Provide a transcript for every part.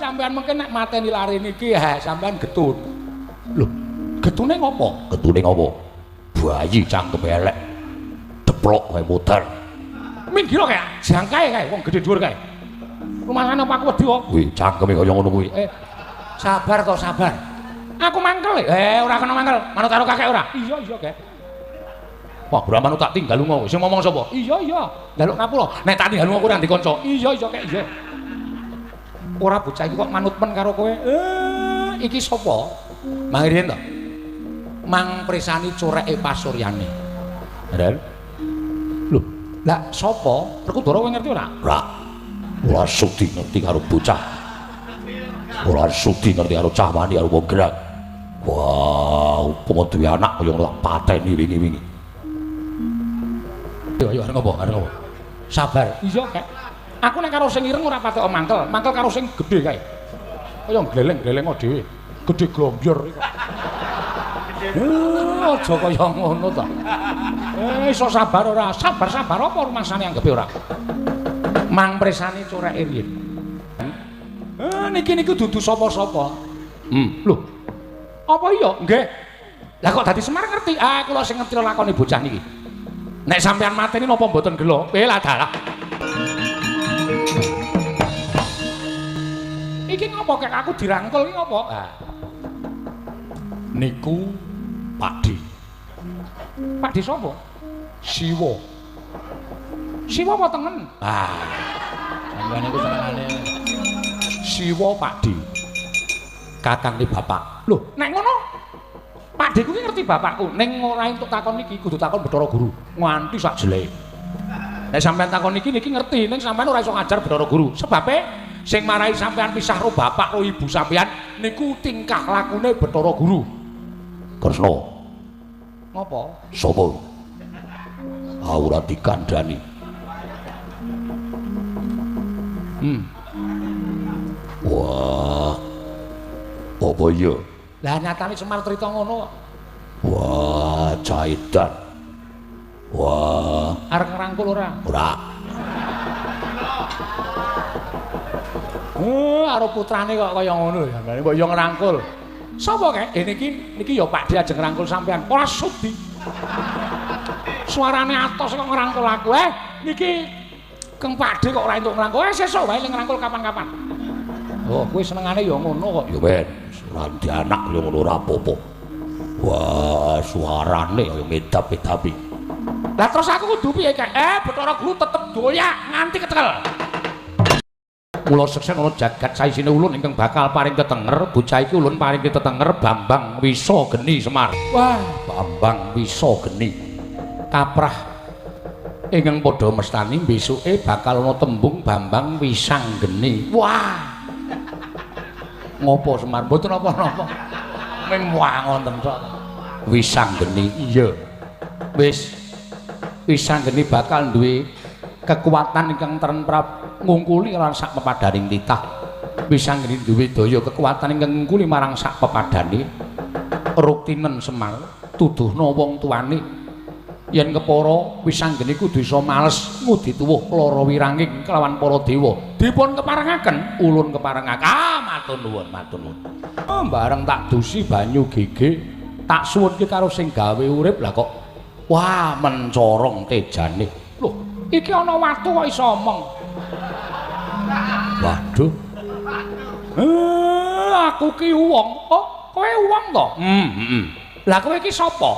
sampean mungkin nek mateni lare niki sampean getun. Lho, getune ngopo? Getune ngopo? Bayi cangkem elek. Deplok wae modal. Minggir kae, jangkae kae wong gedhe dhuwur kae. Rumahan apa aku wedi kok? Kuwi cangkeme kaya ngono kuwi. Sabar to, sabar. Aku mangkel. Ora kena mangkel. Manut karo kakek ora? Iya, Kek. Wah, ora manut tak tinggal lunga. Sing ngomong sapa? Iya. Njaluk ngapura. Nek tak tinggal lunga kurang dikonco. Iya, Kek, iya. Ora bocah iki kok manut men karo kowe. Iki sapa? Mang Riyen to? Mang Presani coreke Pasuryane. Ren. Lho, lah sapa? Rekudara kowe ngerti ora? Ora sudi ngerti karo bocah. Ora sudi ngerti karo cah wani karo wong gerak. Wah, upama duwe anak kaya ngono tak pateni wingi-wingi. Ayo arep ngopo? Sabar. Iya, Kek. Aku nek karo sing ireng ora patek mangkel, mangkel karo sing gedhe kae. Kaya gleleng-gleleng dhewe. Gedhe glombyur iku. Aja kaya ngono ta. Iso sabar ora? Sabar apa rumasane anggepe ora? Mang Presani coreke riyen. Niki dudu sapa-sapa. Lho. Apa iya? Nggih. Lah kok dadi Semar ngerti? Kula sing ngerti lakone bocah niki. Nek sampean mateni napa mboten gelo? Lah dalah. Iki ngopo kek aku dirangkul iki ngopo? Niku Pakdi. Pakdi sapa? Siwa. Siwa apa tengen? Sampeyan iku senengane Siwa Pakdi. Kakangge bapak. Lho, nek ngono Pakdi kuwi ngerti bapakku. Ning ora entuk takon iki, kudu takon Bathara Guru. Nganti sak jeleke. Nek sampeyan takon iki ngerti, ning sampeyan ora iso ngajar Bathara Guru. Sebabe sing marahi sampeyan pisah karo bapak karo ibu sampeyan niku tingkah lakune Bathara Guru. Kresna. Ngopo? Sapa? Ora dikandhani. Wah. Apa iya? Lah nyatane Semar crita ngono kok. Wah, Caidan. Wah, arep ngrangkul ora? Ora. Karo putrane kok kaya ngono ya, mbok yo ngrangkul. Sapa kek? Niki ya Pakdi ajeng ngrangkul sampean. Ora sudi. Suarane atos kok ngrangkul aku. Niki Kang Pakdi kok ora entuk ngrangkul. Sesuk wae ngrangkul kapan-kapan. Oh, kowe senengane ya ngono kok. Ya ben, surandi anak ya ngono ora apa-apa. Wah, suarane kaya ngedap-edapi. Lah terus aku kudu piye kek? Bathara Guru tetep doyak nganti ketekel. Mula seksen ana jagat saisine ulun ingkang bakal paring tetenger, bocah iki ulun paring tetenger Bambang Wisageni Semar. Wah, Bambang Wisageni. Kaprah ingkang padha mestani besuke bakal ana tembung Bambang Wisanggeni. Wah. Ngopo Semar? Mboten apa-apa. Ming wangon tok. Wisanggeni. Iya. Wis Wisanggeni bakal duwe kekuatan ingkang teremprap ngungkuli marang sak pepadaning titah. Wisanggeni duwe daya kekuatan ingkang ngungkuli marang sak pepadane. Ruktinen Semar tuduhna wong tuane yen kepara Wisanggeni kudu iso males ngudi tuwuh lara wiranging kelawan para dewa. Dipun keparengaken ulun keparengaken. Matur nuwun, matur nuwun. Bareng tak dusi banyu gege, tak suwunke karo sing gawe urip lah kok. Wah, mencorong tejane. Loh, iki ana watu kok iso omong. Waduh. Aku ki wong. Oh, kowe wong to? Lah kowe iki sapa?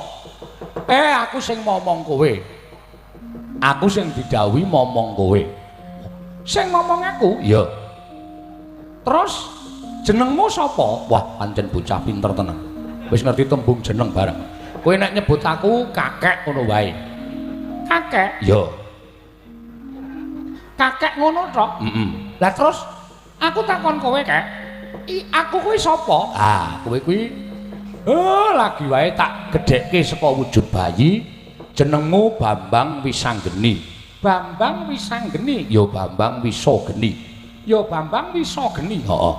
Aku sing momong kowe. Aku sing didhawuhi momong kowe. Sing momong aku? Iya. Terus jenengmu sapa? Wah, pancen bocah pinter tenan. Wis ngerti tembung jeneng bareng. Kowe nek nyebut aku kakek ngono wae. Kakek? Iya. Kakek ngono tok? Lah terus aku takon kowe, Kek. Aku kuwi sapa? Kowe kuwi lagi wae tak gedhekke saka wujud bayi. Jenengmu Bambang Wisanggeni. Bambang Wisanggeni? Ya Bambang Wisageni. Ya Bambang Wisageni. Heeh.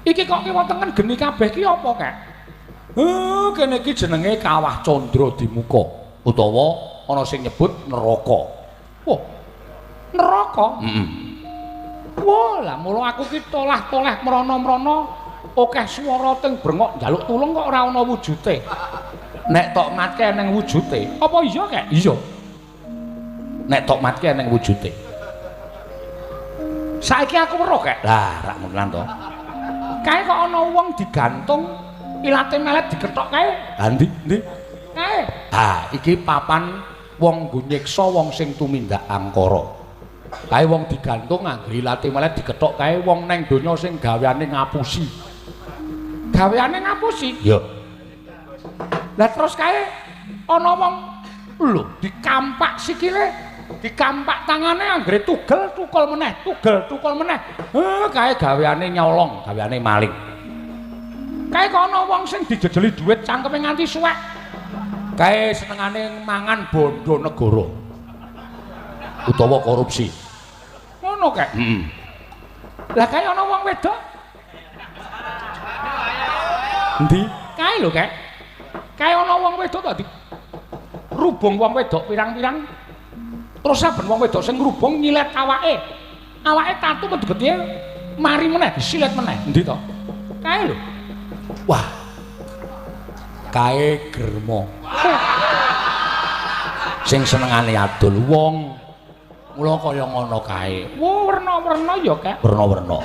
Iki kok kiwa tengen geni kabeh ki apa, Kek? Kene iki jenenge Kawah Candra Dimuka utawa ana sing nyebut neraka. Wah. Neraka? Wah, lah mula aku ki tolah-toleh mrana-mrana akeh swara teng brengok njaluk tulung kok ora ana wujute. Nek tok matke nang wujute. Apa iya kek? Iya. Nek tok matke nang wujute. Saiki aku weruh kek. Lah, rak menan to. Kae kok ana wong digantung ilate melet dikethok kae. Ha ndi? Ndi? Kae. Ah, iki papan wong nggo nyiksa wong sing tumindak angkara. Kae wong digantung nganggo ilate melet dikethok kae wong neng donya sing gaweane ngapusi. Gaweane ngapusi? Iya. Lah terus kae ana wong lho dikampak sikile, dikampak tangane anggere tugel tukul meneh, tugel tukul meneh. Kae gaweane nyolong, gaweane maling. Kae kok ana wong sing dijejeli dhuwit cangkeme nganti suwek. Kae senengane mangan bondo negara. Utawa korupsi. Ngono kae. Heeh. Lah kae ana wong wedok. Endi? Kae lho kae. Kae ana wong wedok tadi. Rubung wong wedok pirang-pirang. Terus saben wong wedok sing ngrubung nyilet awake. Awake tatu metu gedhe mari meneh disilet meneh. Endi to? Kae lho. Wah. Kae germo. Sing senengane adol wong mula kaya ngono kae. Wah, werna-werna ya, Kak. Werna-werna.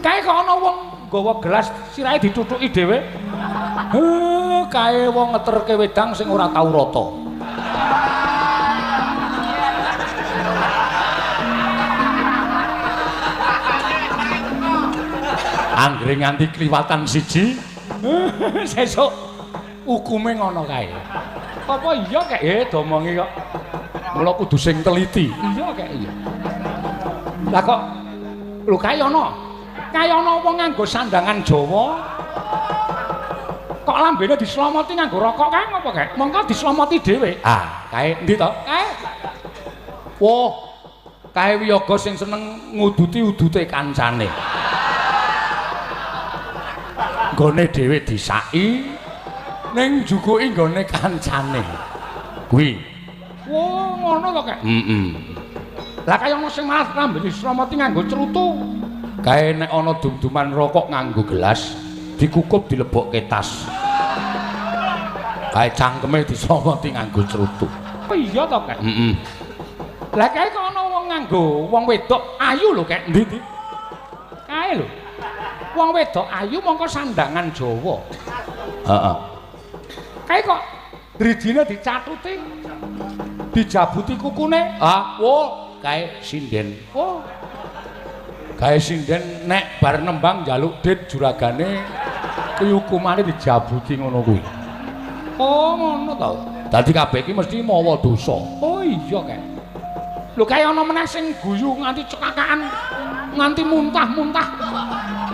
Kae kok ana wong nggawa gelas sirahe ditutuki dhewe. Kae wong ngeterke wedang sing ora tau rata. Anggere nganti kliwatan siji. Sesuk hukume ngono kae. Apa iya kek domongi kok. Mula kudu sing teliti. Iya kek iya. Lah kok lho kae ana. Kae ana wong nganggo sandangan Jawa. Kok lambene dislomoti nganggo rokok kae apa kae? Mongko dislomoti dhewe. Ah, kae endi to? Kae. Wah, kae wiyaga sing seneng nguduti udute kancane. Nggone dhewe disaki ning jukuki nggone kancane. Kuwi. Wah, ngono to, Kak? Heeh. Lah kaya ana sing malah rambene disromoti nganggo cerutu. Kae nek ana dum-duman rokok nganggo gelas, dikukup dilebokke tas. Kae cangkeme disromoti nganggo cerutu. Oh iya to, Kak? Heeh. Lah kae kok ana wong nganggo wong wedok ayu lho, Kak. Ndi? Kae lho. Wong wedok ayu mongko sandangan Jawa. Heeh. Kae kok drijine dicatuti. Dijabuti kukune. Ah, wo, kae sinden. Oh. Kae sinden nek bar nembang njaluk dit juragane kuwi hukumane dijabuti ngono kuwi. Oh, ngono to. Dadi kabeh iki mesti mawa dosa. Oh iya kae. Lho kae ana meneh sing guyu nganti cekakaan, nganti muntah-muntah.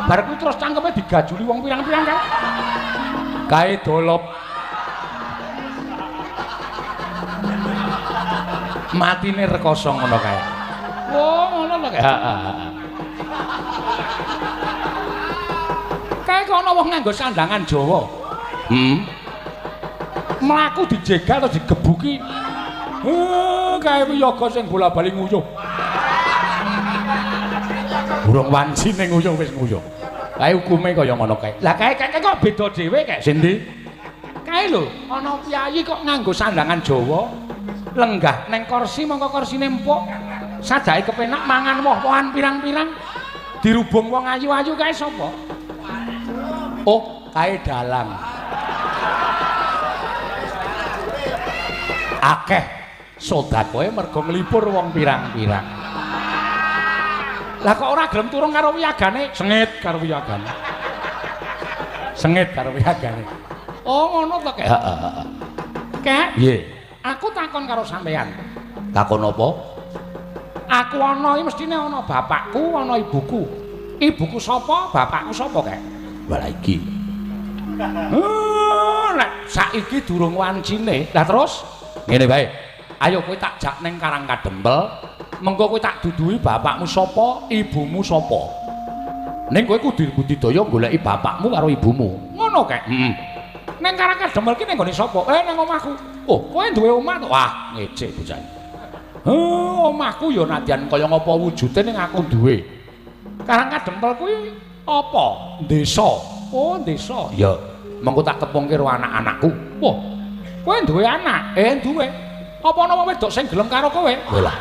Bar kuwi terus cangkeme digajuli wong pirang-pirang kae. Kae dolop. Matine rekoso ngono kae. Oh, ngono lho kae. Heeh. Kae kok ana wong nganggo sandangan Jawa. Mlaku dijegal atau digebuki. Kae wiyaga sing bola-bali nguyuh. Burung wanci ning nguyuh wis nguyuh. Kae hukume kaya ngono kae. Lah kae kok beda dhewe kae. Sendi? Kae lho, ana piyayi kok nganggo sandangan Jawa. Lenggah neng kursi mongko kursine empuk. Sajake kepenak mangan woh-wohan pirang-pirang. Dirubung wong ayu-ayu kae sapa? Oh, kae dalang. Akeh sedakoe mergo nglipur wong pirang-pirang. Lah kok ora gelem turung karo wiyagane? Sengit karo wiyagane. Sengit karo wiyagane. Oh, ngono to, Kek? Heeh. Kek? Nggih. Aku takon karo sampean. Takon apa? Aku ana iki mestine ana bapakku, ana ibuku. Ibuku sapa? Bapakku sapa, Kek? Lah iki. Nek saiki durung wancine. Lah terus ngene bae. Ayo kowe tak jak ning Karang Kadempel. Mengko kowe tak duduhi bapakmu sapa, ibumu sapa. Ning kowe kudu budidaya goleki bapakmu karo ibumu. Ngono, Kek? Heeh. Ning Karang Kadempel ki ning gone sapa? Nang omahku. Oh, kowe duwe omah to? Wah, ngecek bocah. Omahku ya nadyan kaya ngapa wujude ning aku duwe. Karang Kadempel kuwi apa? Desa. Oh, desa. Ya, mengko tak tepungke karo anak-anakku. Wah, kowe duwe anak? Duwe. Apa ana wong wedok sing gelem karo kowe? Lah.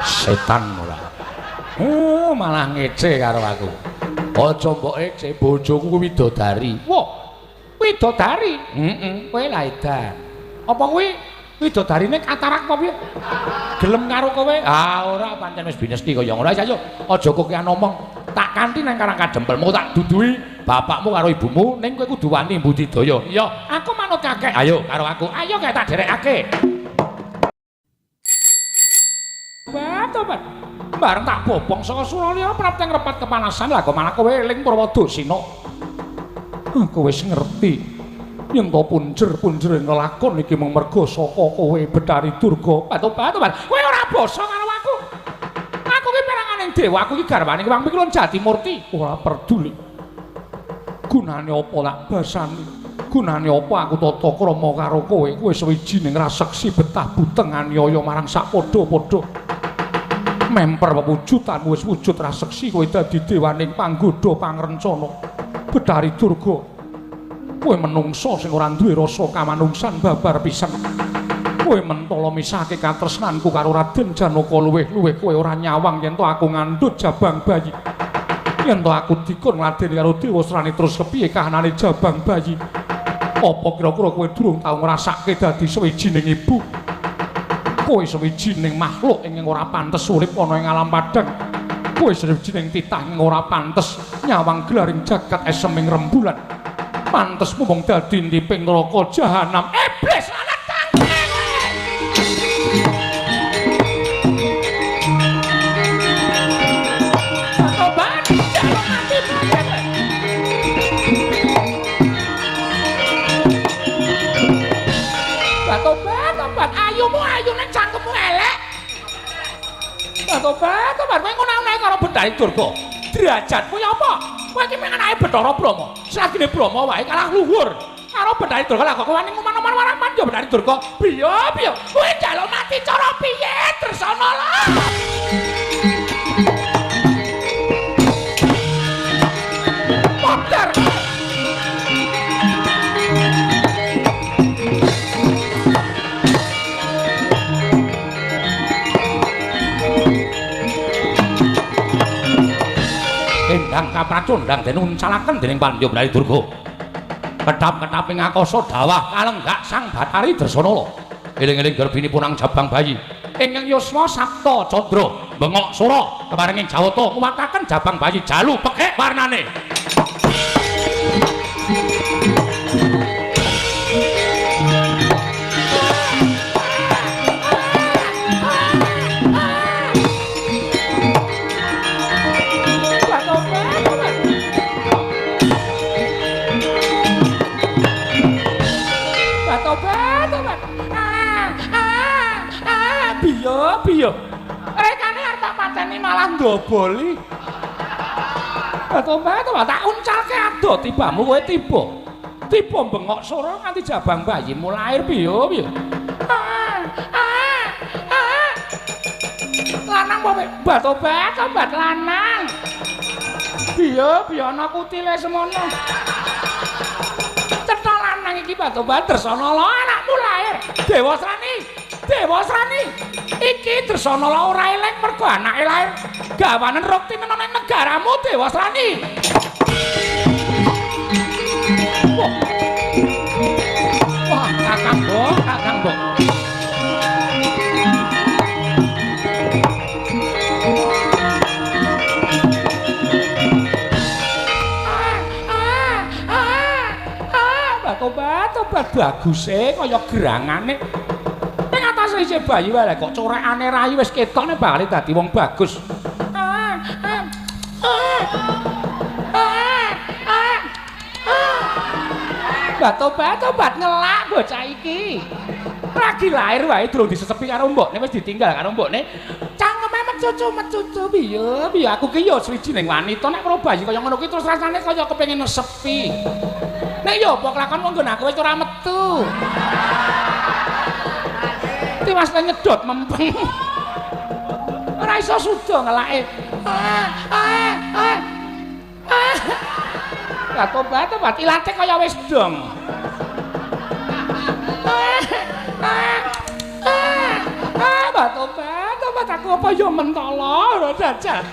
Setan ora. Malah ngece karo aku. Aja mbok ece, bojoku kuwi widodari. Wah, widodari? Kowe lah edan. Apa kuwi widodarine katarak apa piye? Gelem karo kowe? Ora pancen wis binesti kaya ngono. Ayo, aja kokean omong. Tak kanthi nang Karang Kadempel, mau tak duduhi bapakmu karo ibumu ning kowe kudu wani mbudidaya. Iya, aku manut kakek. Ayo karo aku. Ayo kae tak derekake. Tobat. Bareng tak bobong saka Suralaya prapta ngrepat kepanasan lah kok malah kowe eling Purwadasina. Kowe wis ngerti yen to punjer-punjer ngelakon iki mung merga saka kowe Betari Durga. Tobat. Kowe ora basa karo aku. Aku ki peranganing dewa, aku ki garwane Hyang Pikulun Jatimurti. Ora peduli. Gunane apa tak basani? Gunane apa aku tata krama karo kowe? Kowe sawijining raseksi betah buteng aniaya marang sakpadha-padha. Memper pewujudan wis wujud raseksi kowe dadi dewaning panggoda pangrencana Betari Durga. Kowe menungsa sing ora duwe rasa kamanungsan babar pisan. Kowe mentala misahke katresnanku karo Raden Janaka luwih-luwih kowe ora nyawang yen to aku ngandhut jabang bayi. Yen to aku dikon ngladeni karo Dewa Srani terus kepiye kahanane jabang bayi? Apa kira-kira kowe durung tau ngrasake dadi sawijining ibu? Kowe sawijining makhluk ing ora pantes urip ana ing alam padang. Kowe sawijining titah ing ora pantes nyawang gelaring jagat eseming rembulan. Pantes mung dadi ndiping neraka jahanam. Iblis anak tangke. Tobat, jaluk mati mati. Tobat, ayu nek cangkemmu elek. Tobat, kowe ngono-ngono karo Betari Durga. Derajatmu ya apa? Kowe iki mung anake Bathara Brahma. Sagene Brahma wae kalah luhur. Karo Betari Durga lha kok kowe wani ngomong-ngomong waraman ya Betari Durga. Piye? Kowe njaluk mati cara piye? Tresna lah. Modar. Endang kapracundang den uncalaken dening Pandya Betari Durga. Kedap-kedaping akasa dawah kalenggak sang Batari Dresanala. Eling-eling garbini punang jabang bayi. Ingkang yuswa Sabta Candra bengok sura keparenging Jawata nguwataken jabang bayi jalu pekek warnane. Piye? Rekane arep tak pateni malah ndoboli. Tobat, tak uncalke ado tibamu kowe tiba. Tiba bengok sora nganti jabang bayimu lair piye? Lanang apa? Tobat lanang. Piye ana kutile semono. Cetha lanang iki Tobat Dresanala anakmu lair. Dewa Srani. Iki Dresanala ora eleng mergo anake lair gawanen rukti menane negaramu Dewa Srani. Wah, Kakang Mbok. Tobat baguse kaya gerangane. Ning atase isih bayi wae kok corekane rayi wis ketokne bakal dadi wong bagus. Tobat ngelak bocah iki. Lagi lahir wae durung disesepi karo mbokne wis ditinggal karo mbokne. Cangkeme mecucu piye? Aku ki ya swijining wanita nek karo bayi kaya ngono ki terus rasane kaya kepengin nesepi. Nek ya apa kelakon monggo aku wis ora metu. Ngerti Mas nyedot mempeng. Ora iso suda ngelake. Lah tobat ilate kaya wis dong. Tobat aku apa ya mentolo ora dajal.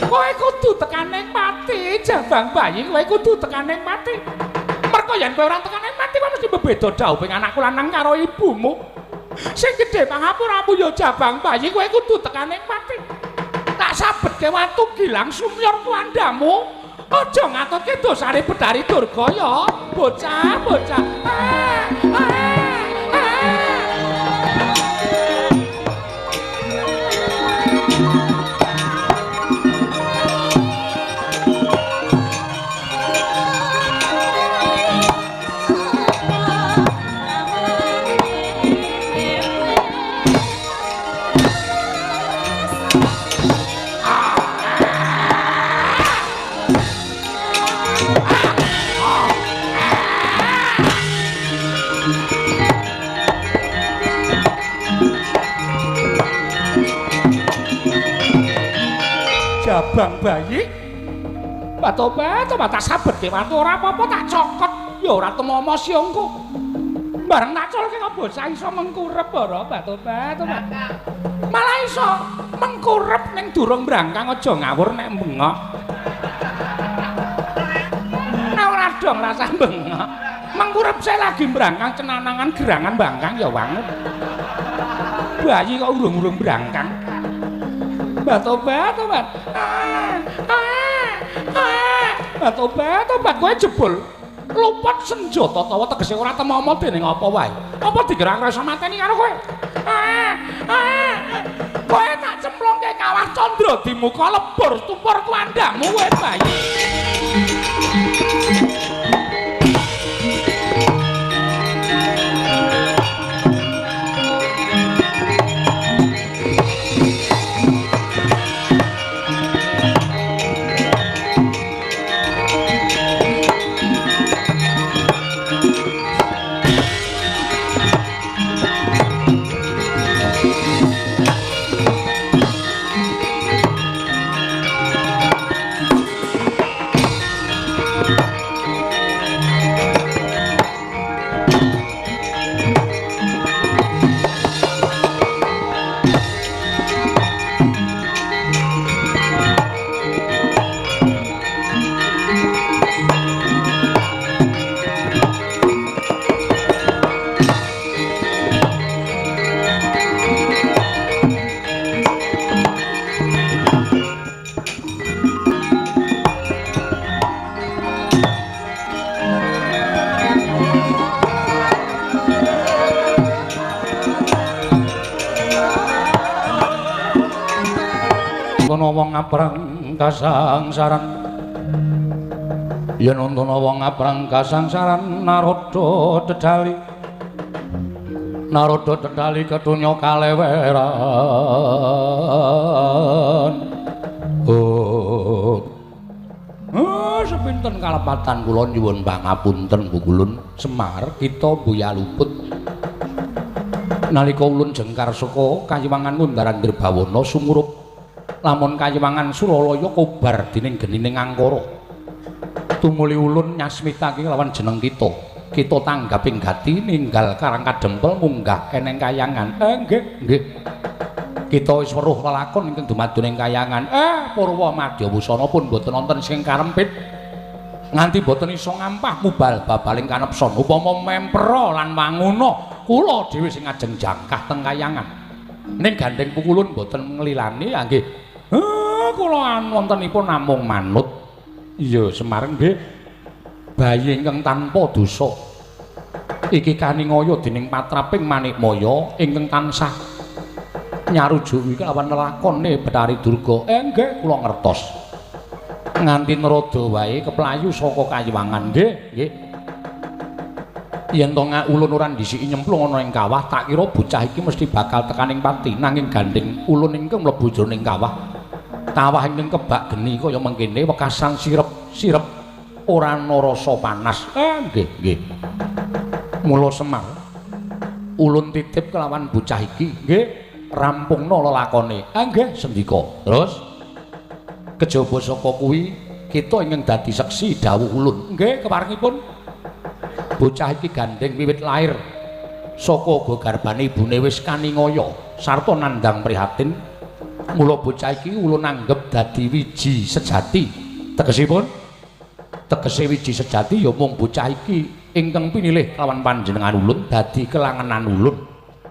Kowe kudu tekan ning mati, Jabang Bayi, kowe kudu tekan ning mati. Mergo yen kowe ora tekan ning mati kok mesti bebeda dhawuhing anakku lanang karo ibumu. Sing gedhe pangapuramu ya Jabang Bayi, kowe kudu tekan ning mati. Tak sabetke watu gilang sumyor kuandamu. Aja ngatutke dosane Bedari Durga ya, bocah. Jabang Bayi, tobat tak sabetke watu ora apa-apa tak cokot ya ora temomo siongku. Bareng tak colke kok bocah iso mengkurep ora tobat. Malah iso mengkurep ning durung brangkang aja ngawur nek bengok. Ora dong rasa bengok. Mengkurep saya lagi brangkang cenanangan gerangan bangkang ya wangun. Bayi kok urung-urung brangkang. Tobat. Tobat kowe jebul luput senjata tawa tegese ora temomo dening apa wae. Apa digerang rasa mateni karo kowe? Kowe tak cemplungke kawah candra di muka lebur tumpur kuandamu kowe Bayi. Wong aprang kasangsaran yen untuna wong aprang kasangsaran Narada dedali kedunya kaleweran. Sepinten kalepatan kula nyuwun pangapunten Bu Kulun Semar kita buya luput nalika ulun jengkar saka Kayiwangan Ngundaran Nirbawana sumurup lamun Kayiwangan Suralaya kobar dening genining Angkara. Tumuli ulun nyasmitake lawan jeneng kita. Kita tanggaping gati ninggal Karang Kadempel munggah eneng Kayangan. Nggih. Kita wis weruh lelakon ingkang dumadoning Kayangan. Purwa Madyawusana pun boten wonten sing karempit. Nganti boten iso ngampah mubal babaling kanepson. Upama mempera lan manguna, kula dhewe sing ajeng jangkah teng Kayangan. Ning gandeng pukulun boten nglilani nggih. Kula wontenipun namung manut. Iya Semar nggih. Bayi ingkang tanpa dosa. Iki kaningaya dening patraping Manikmaya ingkang tansah nyarujuki kelawan lakone Betari Durga. Nggih kula ngertos. Nganti nerada wae keplayu saka Kayiwangan nggih. Yen to ulun ora ndhisiki nyemplung ana ing kawah, tak kira bocah iki mesti bakal tekaning pati. Nanging gandeng ulun ingkang mlebu jroning kawah. Kawah ingkang kebak geni kaya mengkene wekasan sirep ora ana rasa panas. Nggih. Mula Semar ulun titip kelawan bocah iki nggih rampungna lelakone. Ah nggih sendika. Terus kejaba saka kuwi kita ingkang dadi seksi dawuh ulun. Nggih keparengipun bocah iki gandeng wiwit lair saka uga garbane ibune wis kaningaya sarta nandhang prihatin. Mula bocah iki ulun anggep dadi wiji sejati. Tegesipun tegese wiji sejati ya mung bocah iki ingkang pinilih lawan panjenengan ulun dadi kelangenan ulun.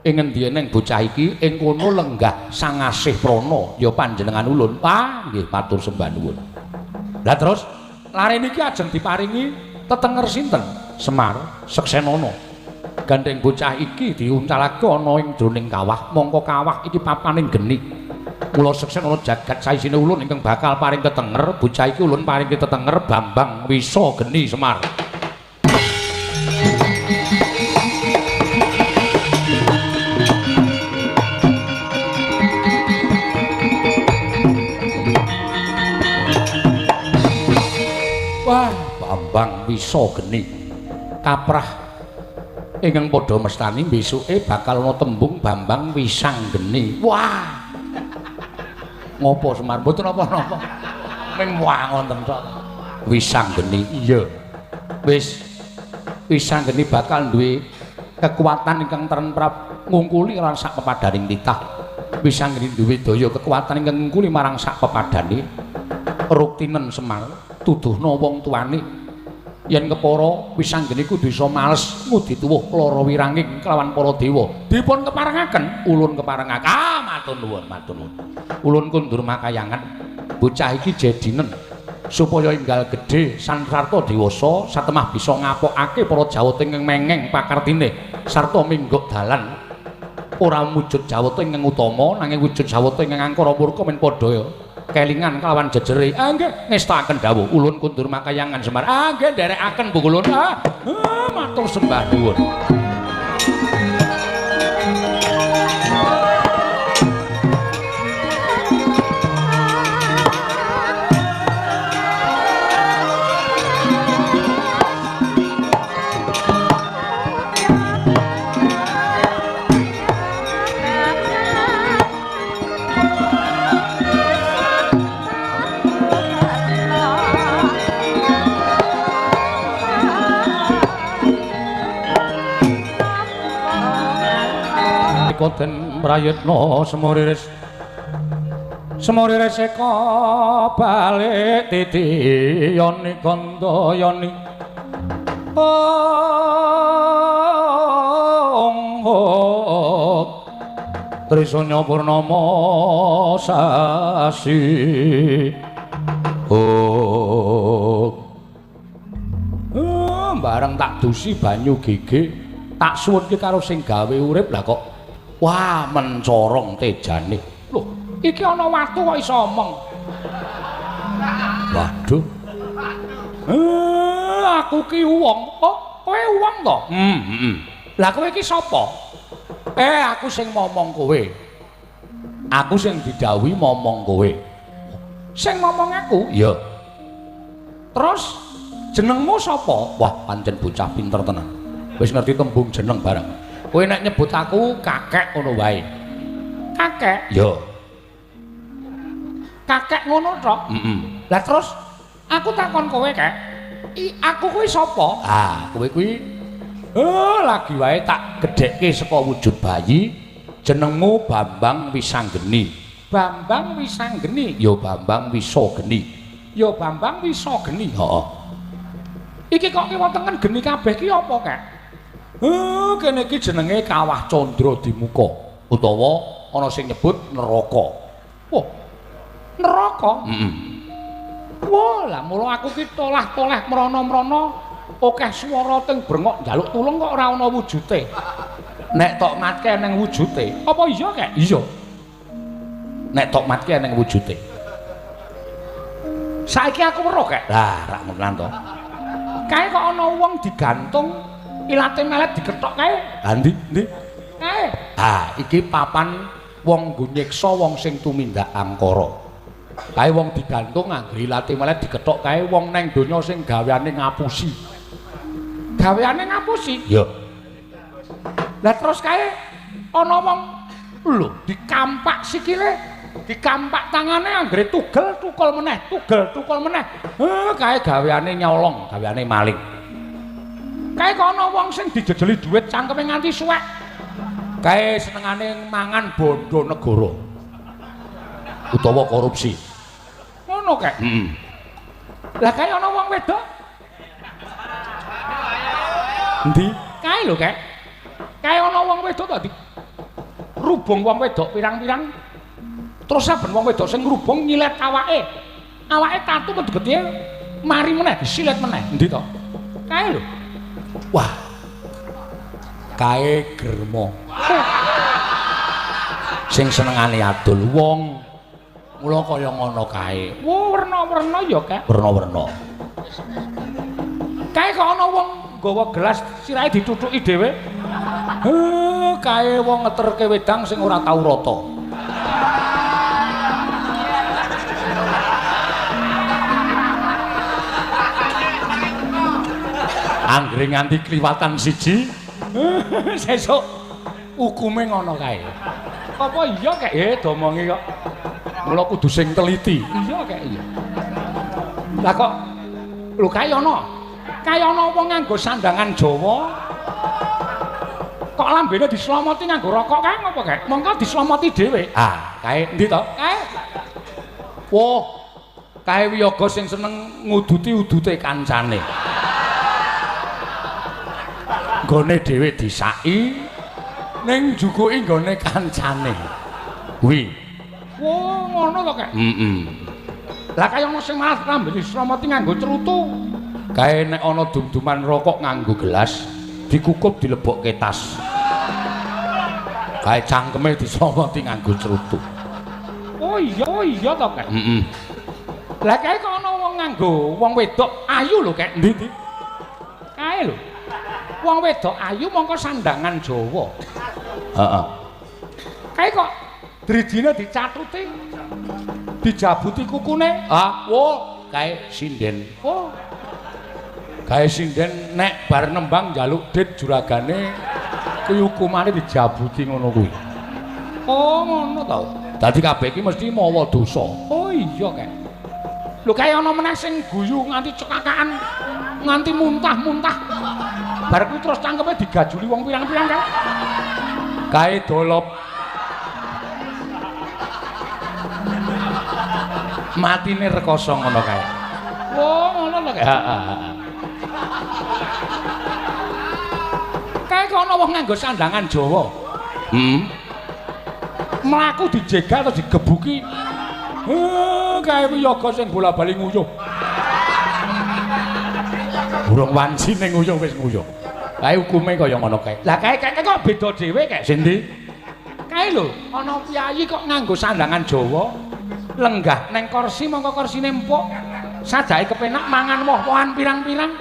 Ing endi eneng bocah iki ing kono lenggah sangasih prana ya panjenengan ulun. Ah nggih matur sembah nuwun. Lah terus lare niki ajeng diparingi tetenger sinten? Semar Seksenana. Gandeng bocah iki diuncalake ana ing jroning kawah. Mongko kawah iki papaning geni. Mula Seksenana jagat saisine ulun ingkang bakal paring tetenger bocah iki ulun paring tetenger Bambang Wisa Geni Semar. Wah, Bambang Wisa Geni kaprah ingkang padha mestani besuke bakal ana tembung Bambang Wisanggeni. Wah. Ngopo Semar? Mboten napa-napa. Ming wangon tok. Wisanggeni. Iya. Wis Wisanggeni bakal duwe kekuatan ingkang trenprap ngungkuli lan sak pepadaning titah. Wisanggeni duwe daya kekuatan ingkang ngungkuli marang sak pepadane. Ruktinen Semar tuduhna wong tuane yen kepara Wisanggeni kudu iso males ngudi tuwuh lara wiranging kelawan para dewa. Dipun keparengaken, ulun keparengaken. Ah, matur nuwun, matur nuwun. Ulun kundur makayangan bocah iki jedinen supaya enggal gedhe sansarta dewasa satemah bisa ngapokake para jawata ingkang mengeng pakartine sarta minggok dalan ora wujud jawata ingkang utama nanging wujud jawata ingkang angkara murka men padha kelingan kelawan jejere. Ah nggih ngestakaken dawuh ulun kundur makayangan Semar. Ah nggih nderekaken Bu Ulun. Matur sembah nuwun. Den prayitna semuriris eka balik titiyani kandayani Trisanya purnama sasi bareng tak dusi banyu gege tak suwunke karo sing gawe urip lah kok wah mencorong tejane. Loh, iki ana watu kok iso omong. Waduh. Aku ki wong. Oh, kowe wong to? Lah kowe iki sapa? Aku sing momong kowe. Aku sing didhawuhi momong kowe. Sing momong aku? Iya. Terus jenengmu sapa? Wah, pancen bocah pinter tenan. Wis ngerti tembung jeneng bareng. Kowe nek nyebut aku kakek ngono wae. Kakek? Yo. Kakek ngono tok? Lah terus aku takon kowe, Kek. Aku kuwi sapa? Ah, kowe kuwi lagi wae tak gedhekke saka wujud bayi. Jenengmu Bambang Wisanggeni. Bambang Wisanggeni? Yo Bambang Wisageni. Yo Bambang Wisageni. Heeh. Iki kok kiwa tengen geni kabeh ki apa, Kek? Kene iki jenenge Kawah Candra Dimuka utawa ana sing nyebut neraka. Wah. Neraka? Wah, lah mula aku ki tolah-toleh mrana-mrana akeh swara teng brengok njaluk tulung kok ora ana wujute. Nek tok matke nang wujute. Apa iya, Kek? Iya. Nek tok matke nang wujute. Saiki aku weruh, Kek. Lah, rak ngono to. Kae kok ana wong digantung ilate melet diketok kae. Ha ndi? Ndi? Kae. Iki papan wong nggo nyiksa wong sing tumindak angkara. Kae wong digantung nganggo ilate melet diketok kae wong nang donya sing gaweane ngapusi. Gaweane ngapusi? Iya. Lah terus kae ana wong lho dikampak sikile, dikampak tangane anggere tugel tukul meneh, tugel tukul meneh. Kae gaweane nyolong, gaweane maling. Kae kok ana wong sing dijejeli dhuwit cangkeme nganti suwek. Kae senengane mangan bondo negara. Utawa korupsi. Ngono kae. Heeh. Lah kae ana wong wedok. Endi? Kae lho kae. Kae ana wong wedok tadi. Rubung wong wedok pirang-pirang. Terus saben wong wedok sing ngrubung nyilet awake. Awake tatu metu gedhe mari meneh disilet meneh. Endi to? Kae lho. Wah. Kae germo. Sing senengane adol wong mula kaya ngono kae. Wo werna-werna ya, Kak. Werna-werna. Kae kok ana wong nggawa gelas sirahe ditutuki dhewe. Kae wong ngeterke wedang sing ora tau rata. Anggere nganti kliwatan siji. Sesuk hukume ngono kae. Apa iya kek domonge kok. Mula kudu sing teliti. Iya kek iya. Lah kok lho kae ana. Kae ana wong nganggo sandangan Jawa. Kok lambene dislomoti nganggo rokok kae ngopo kae? Monggo dislomoti dhewe. Ah, kae endi to? Kae. Woh. Kae wiyaga sing seneng nguduti udute kancane. Nggone dhewe disaki ning jukuki nggone kancane. Kuwi. Wo, ngono to, Kak? Heeh. Lah kaya ana sing malah rambene sramati nganggo cerutu. Kae nek ana dum-duman rokok nganggo gelas, dikukup dilebokke tas. Kae cangkeme disramati nganggo cerutu. Oh iya to, Kak? Heeh. Lah kae kok ana wong nganggo wong wedok ayu lho, Kak. Ndi? Kae lho. Wong wedok ayu mongko sandangan Jawa. Heeh. Kae kok drijine dicatuti. Dijabuti kukune. Ah, wo, kae sinden. Oh. Kae sinden nek bar nembang njaluk dit juragane kuwi hukumane dijabuti ngono kuwi. Oh, ngono to. Dadi kabeh iki mesti mawa dosa. Oh iya, Kak. Lho kae ana meneh sing guyu nganti cekakaan, nganti muntah-muntah. Bar kuwi terus cangkeme digajuli wong pirang-pirang kan. Kae dolop. Matine rekoso ngono kae. Oh, ngono lho kae. Heeh. Kae kok ana wong nganggo sandangan Jawa. Mlaku dijegal terus digebuki. Kae wiyaga sing bola-bali nguyuh. Burung wanci ning nguyuh wis nguyuh. Kae hukume kaya ngono kae. Lah kae kok beda dhewe kae. Sendi? Kae lho, ana piyayi kok nganggo sandangan Jawa. Lenggah neng kursi mongko kursine empuk. Sajake kepenak mangan woh-wohan pirang-pirang.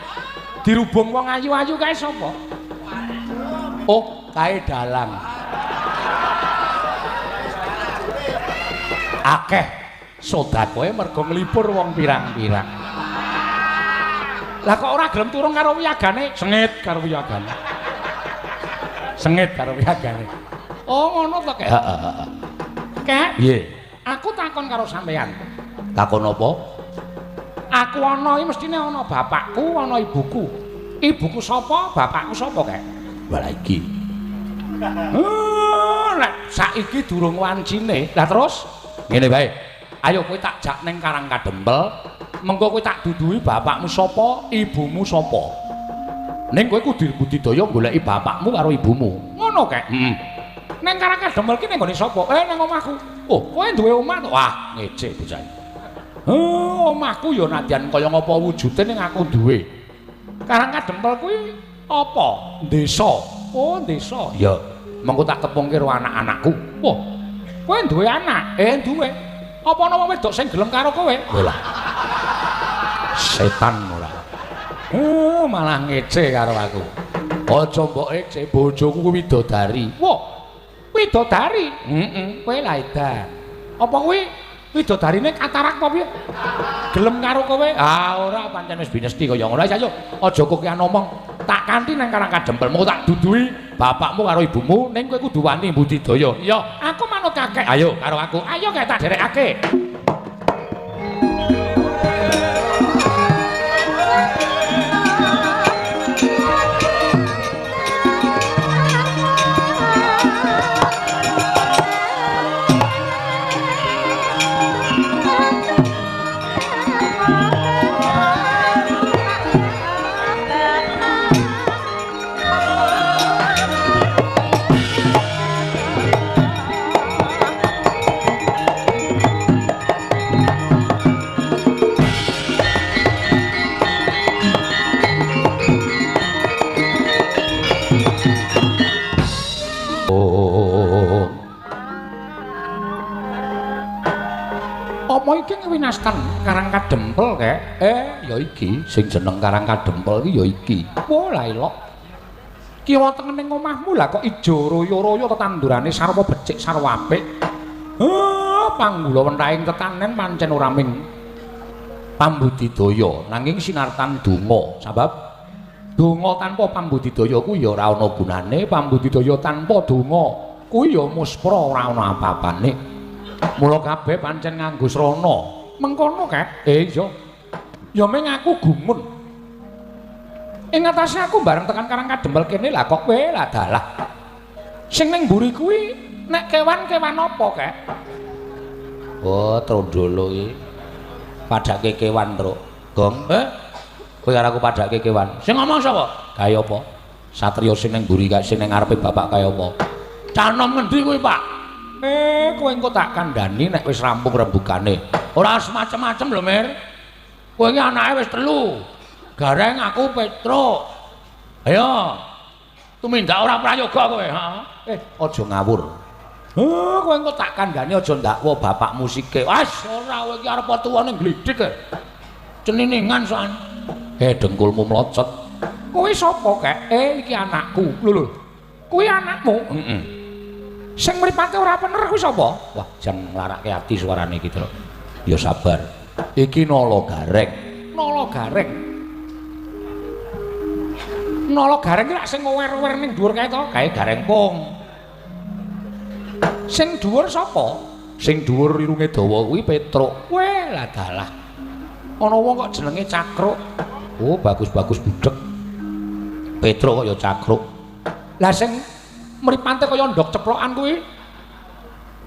Dirubung wong ayu-ayu kae sapa? Oh, kae dalang. Akeh sedakoe mergo nglipur wong pirang-pirang. Lah kok ora gelem turun karo wiyagane? Sengit karo wiyagane. Sengit karo wiyagane. Oh, ngono to, Kak? Heeh. Kak? Piye? Aku takon karo sampean. Takon apa? Aku ana iki mestine ana bapakku, ana ibuku. Ibuku sapa? Bapakku sapa, Kak? Lah iki. Lah saiki durung wancine. Lah terus ngene bae. Ayo kowe tak jak ning Karang Kadempel. Mengko kowe tak duduhi bapakmu sapa, ibumu sapa. Ning kowe kudu budidaya goleki bapakmu karo ibumu. Ngono, Kak? Heeh. Ning Karang Kadempel ki ning gone sapa? Ning omahku. Oh, kowe duwe omah to? Wah, ngecek bocah. Omahku ya nadyan kaya ngapa wujude ning aku duwe. Karang Kadempel kuwi apa? Desa. Oh, desa. Ya. Mengko tak kepungke karo anak-anakku. Wah. Kowe duwe anak? Duwe. Apa ana wong wedok sing gelem karo kowe? Lah. Setan ora. Malah ngece karo aku. Aja mbok ece, bojoku kuwi widodari. Wah. Widodari? Heeh. Kowe la edan. Apa kuwi widodarine katarak apa piye? Gelem karo kowe? Ah, ora pancen wis binesti kaya ngono. Ayo, aja kokean omong. Tak kanthi nang Karang Kadempel, mau tak duduhi bapakmu karo ibumu ning kowe kudu wani budidaya. Iya, aku manut kakek. Ayo karo aku. Ayo kae tak derekake. Apa iki ngwinastan Karang Kadempel kek? Ya iki sing jeneng Karang Kadempel iki ya iki. Wah, la elok. Kiwa tengening omahmu lah kok ijo royo-royo tetandurane sarwa becik sarwa apik. Panggula wentahing tetanen pancen ora ming pambudidaya nanging sinartan donga. Sabab donga tanpa pambudidaya kuwi ya ora ana gunane, pambudidaya tanpa donga kuwi ya muspra ora ana apa-apane. Mula kabeh pancen nganggo srana. Mengkono, Kek? Iya. Ya ming aku gumun. Ing atase aku bareng tekan Karang Kadempel kene lah kok kowe lah dalah. Sing ning mburi kuwi nek kewan-kewan apa, Kek? Oh, trondolo iki. Padake kewan, Truk. Gong, kowe karo aku padake kewan. Sing ngomong sapa? Kaya apa? Satriya sing ning mburi kae sing ning ngarepe bapak kaya apa? Canom ngendi kuwi, Pak? Kowe engko tak kandhani nek wis rampung rembugane. Ora semacam-macam lho, Mir. Kowe iki anake wis 3. Gareng aku Petruk. Ayo. Tumindak ora prayoga kowe, heeh. Aja ngawur. Kowe engko tak kandhani aja ndakwa bapakmu sike. Wes ora kowe iki arep tuwane glidhik. Ceniningan soan. Dengkulmu mlocot. Kowe sapa, Kek? Iki anakku. Lho. Kuwi anakmu? Heeh. Sing mripate ora bener kuwi sapa? Wah, jan nglarake ati suarane iki, Truk. Ya sabar. Iki Nala Gareng. Nala Gareng. Nala Gareng ki lak sing ngower-ower ning dhuwur kae to, kae Gareng Pung. Sing dhuwur sapa? Sing dhuwur irunge dawa kuwi Petruk. Weh, lah dalah. Ana wong kok jenenge Cakruk. Oh, bagus-bagus budhek. Petruk kok ya Cakruk. Lah sing mripate kaya ndok ceplokan kuwi.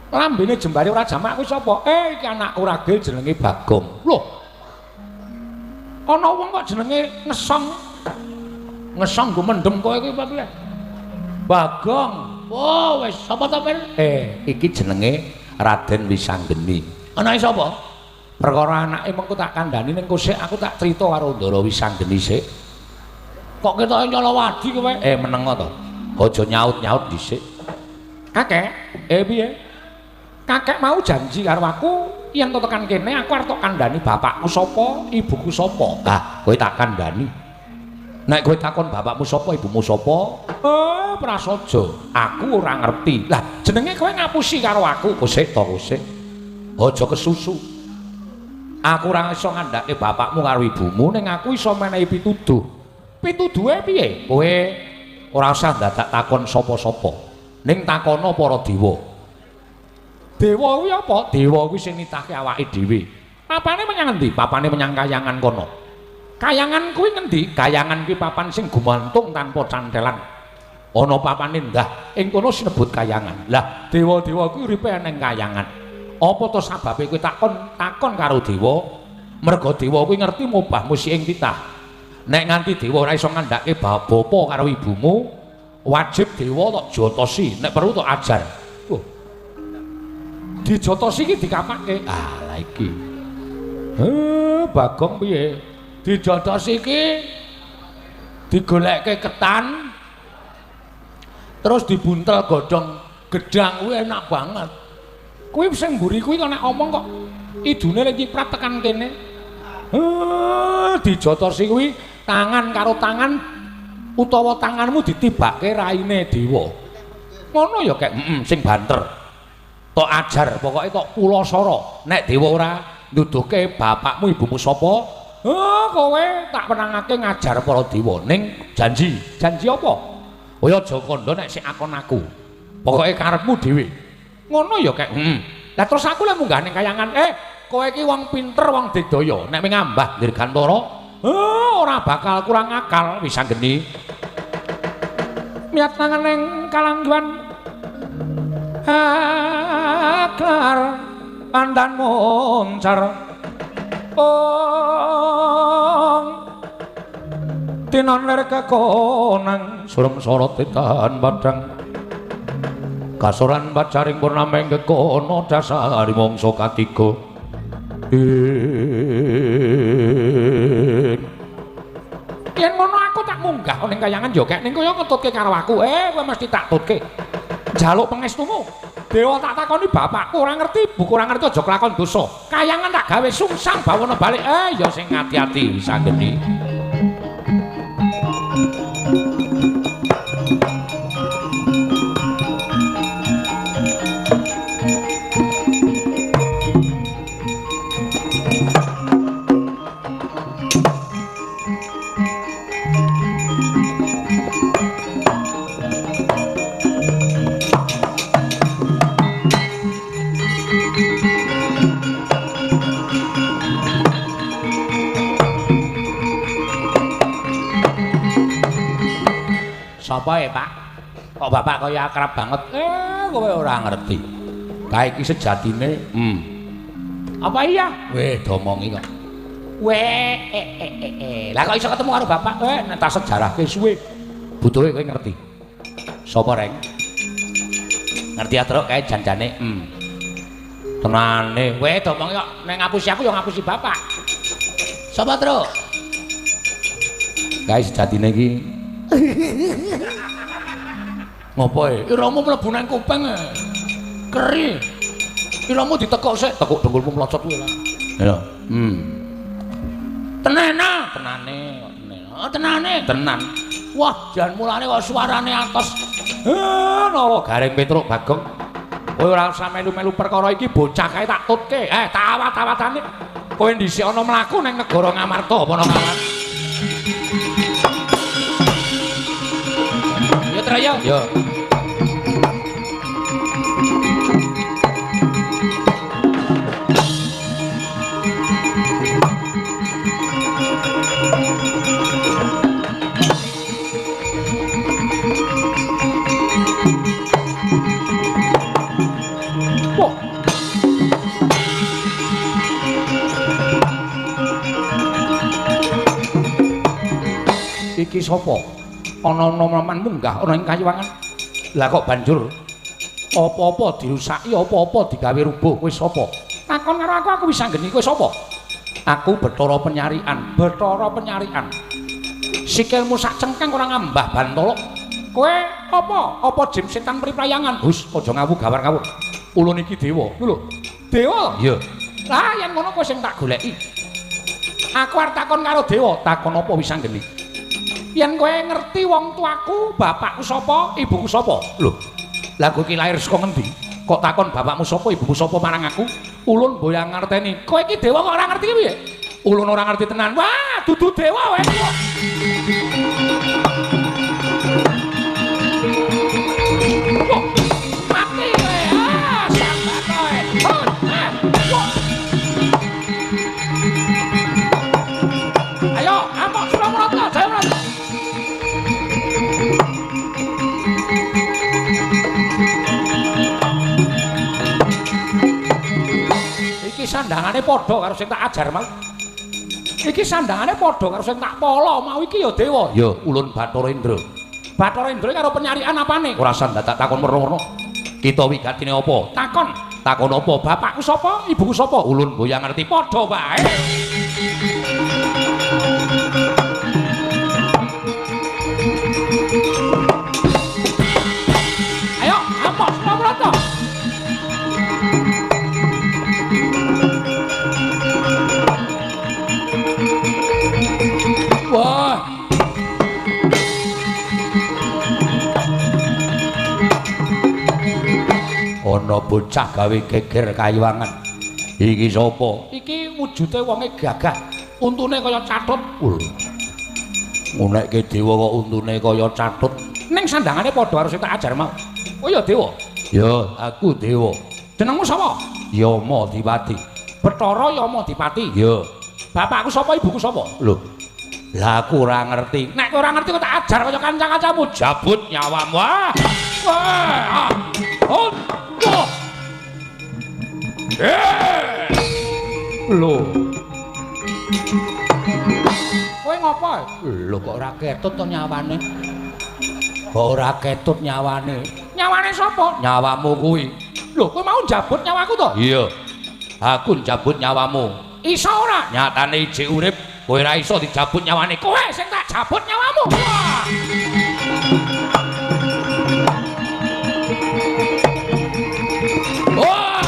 Lambene jembare ora jamak kuwi sapa? Iki anakku ragil jenenge Bagong. Loh. Ana wong kok jenenge Ngesong. Ngesong go mendem kowe kuwi piye? Bagong. Oh, wis sapa ta, Pir? Iki jenenge Raden Wisanggeni. Anake sapa? Perkara anake mengko tak kandhani ning kosek aku tak crita karo Ndara Wisanggeni sik. Kok ketoke nyolowadi kowe? Menengo to. Aja nyaut-nyaut dhisik. Kakek, piye? Kakek mau janji karo aku yen to tekan kene aku arep tok kandhani bapakku sapa, ibuku sapa. Kowe tak kandhani. Nek kowe takon bapakmu sapa, ibumu sapa? Prasaja, aku ora ngerti. Lah, jenenge kowe ngapusi karo aku, kosek to kosek. Aja kesusu. Aku ora iso ngandhake bapakmu karo ibumu ning aku iso menehi pituduh. Pituduhe piye? Kowe ora usah dadak takon sapa-sapa. Ning takono para dewa. Dewa kuwi apa? Dewa kuwi sing nitahke awake dhewe. Papane menyang endi? Papane menyang kayangan kono. Kayangan kuwi ngendi? Kayangan kuwi papan sing gumantung tanpa cantelan. Ana papane ndah, ing kono sinebut kayangan. Lah, dewa-dewa kuwi uripe ning kayangan. Apa to sababe kowe takon karo dewa? Merga dewa kuwi ngerti mubahmu sing titah. Nek nganti dewa ora iso ngandhake bapa karo ibumu, wajib dewa tok jotosi, nek perlu tok ajar. Dijotosi iki dikapake. Lah iki. Bagong piye? Dijotosi iki digolekke ketan terus dibuntel godhong gedang kuwi enak banget. Kuwi sing mburi kuwi kok nek omong kok idune lek nyiprat tekan kene. Dijotosi kuwi tangan karo tangan utawa tanganmu ditibake raine dewa. Ngono ya kek sing banter. Tok ajar pokoke tok pulasara. Nek dewa ora nuduhke bapakmu ibumu sapa? Kowe tak penangake ngajar para dewa ning janji. Janji apa? Kowe aja kandha nek sik akon aku. Pokoke karepmu dhewe. Ngono ya kek. Lah terus aku lek munggah ning kayangan, kowe iki wong pinter, wong dedaya. Nek ngambah Dirgantara, ora bakal kurang akal wis anggeni. Miat tangan ning kalangguan aklar pandan moncar. Tinon ler kekonang surem sorot tetan badang kasoran bacaring purnama ing kekono dasari mangsa katiga yen ngono aku tak munggah ning kayangan yo kek ning kaya ngetutke karo aku kowe mesti tak tutke njaluk pangestumu dewa tak takoni bapakku ora ngerti ibuku ora ngerti aja kelakon dosa kayangan tak gawe sungsang bawana balik ya sing ati-ati wis anggeni. Sapa Pak? Kok Bapak kaya akrab banget? Kowe ora ngerti. Kae iki sejatine, Apa iya? Weh, domongi kok. Lah kok iso ketemu karo Bapak? Nek tak sejarahke suwe. Butuhe kowe ngerti. Sapa reng? Ngerti ya truk kae janjane, Tenane, weh domongi kok nek ngapusi aku ya ngapusi Bapak. Sapa truk? Kae sejatine iki ngopo iramu mlebu nang kuping keri iramu ditekuk sik tekuk dengkulmu mlocot kuwi lah ya tenan wah jan mulane kok suarane atos nara garing Petruk Bagong kowe ora usah melu-melu perkara iki bocah kae tak tutke tak awat-awatane kowe dhisik ana mlaku ning negara Ngamarta apa ana kawan Raya. Yo. Wah. Iki sapa? Ana noman munggah ana ing kayuwangan. Lah kok banjur apa-apa dirusaki, apa-apa digawe rubuh. Kowe sapa? Takon karo aku wis anggeni kowe sapa? Aku Bathara Penyarian, Bathara Penyarian. Sikilmu sak cengkeng ora ngambah Bantala. Kowe apa? Apa jim setan priprayangan? Hus, aja ngawur-gawur. Ulun iki dewa. Lho, dewa? Iya. Lah yen ngono kowe sing tak goleki. Aku arep takon karo dewa, takon apa wis anggeni? Yen kowe ngerti wong tuaku, bapakku sapa, ibuku sapa? Lho. Lah kowe iki lair saka ngendi? Kok takon bapakmu sapa, ibuku sapa marang aku? Ulun mboyang ngerteni. Kowe iki dewa kok ora ngerti piye? Ulun ora ngerti tenan. Wah, dudu dewa wae. Mati kowe. Sambat kowe. Ayo, apa sudah mulai? Saya mulai. Iki sandangane padha karo sing tak ajar mau. Iki sandangane padha karo sing tak polo mau iki ya dewa. Ya ulun Bathara Indra. Bathara Indra karo penyarian apane? Ora sandang tak takon merno. Kita wigatine apa? Takon. Takon apa? Bapakku sapa? Ibuku sapa? Ulun mboyang ngerti padha wae. Ayo, apa Surabrata? Wah. Ana bocah gawe geger kayuwangan. Iki sapa? Iki wujude wonge gagah. Untune kaya cathut. Ngunekke dewa kok untune kaya cathut. ning sandangane padha harus tak ajar mau. Oh ya dewa. Ya, aku dewa. Jenengmu sapa? Yama Dipati. Bathara Yama Dipati. Ya. Bapakku sapa, ibuku sapa? Lho. Lah aku ora ngerti. Nek kowe ora ngerti kok tak ajar kaya kanca-kancamu. Jabut nyawamu. Wah. Oh. Lho. Kowe ngopo? Lho kok ora ketut to nyawane? Kok ora ketut nyawane? Nyawane sapa? Nyawamu kuwi. Lho, kowe mau njabut nyawaku to? Iya. Aku njabut nyawamu. Iso ora? Nyatane ijik urip, kowe ora iso dijabut nyawane. Kowe sing tak jabut nyawamu. Wah.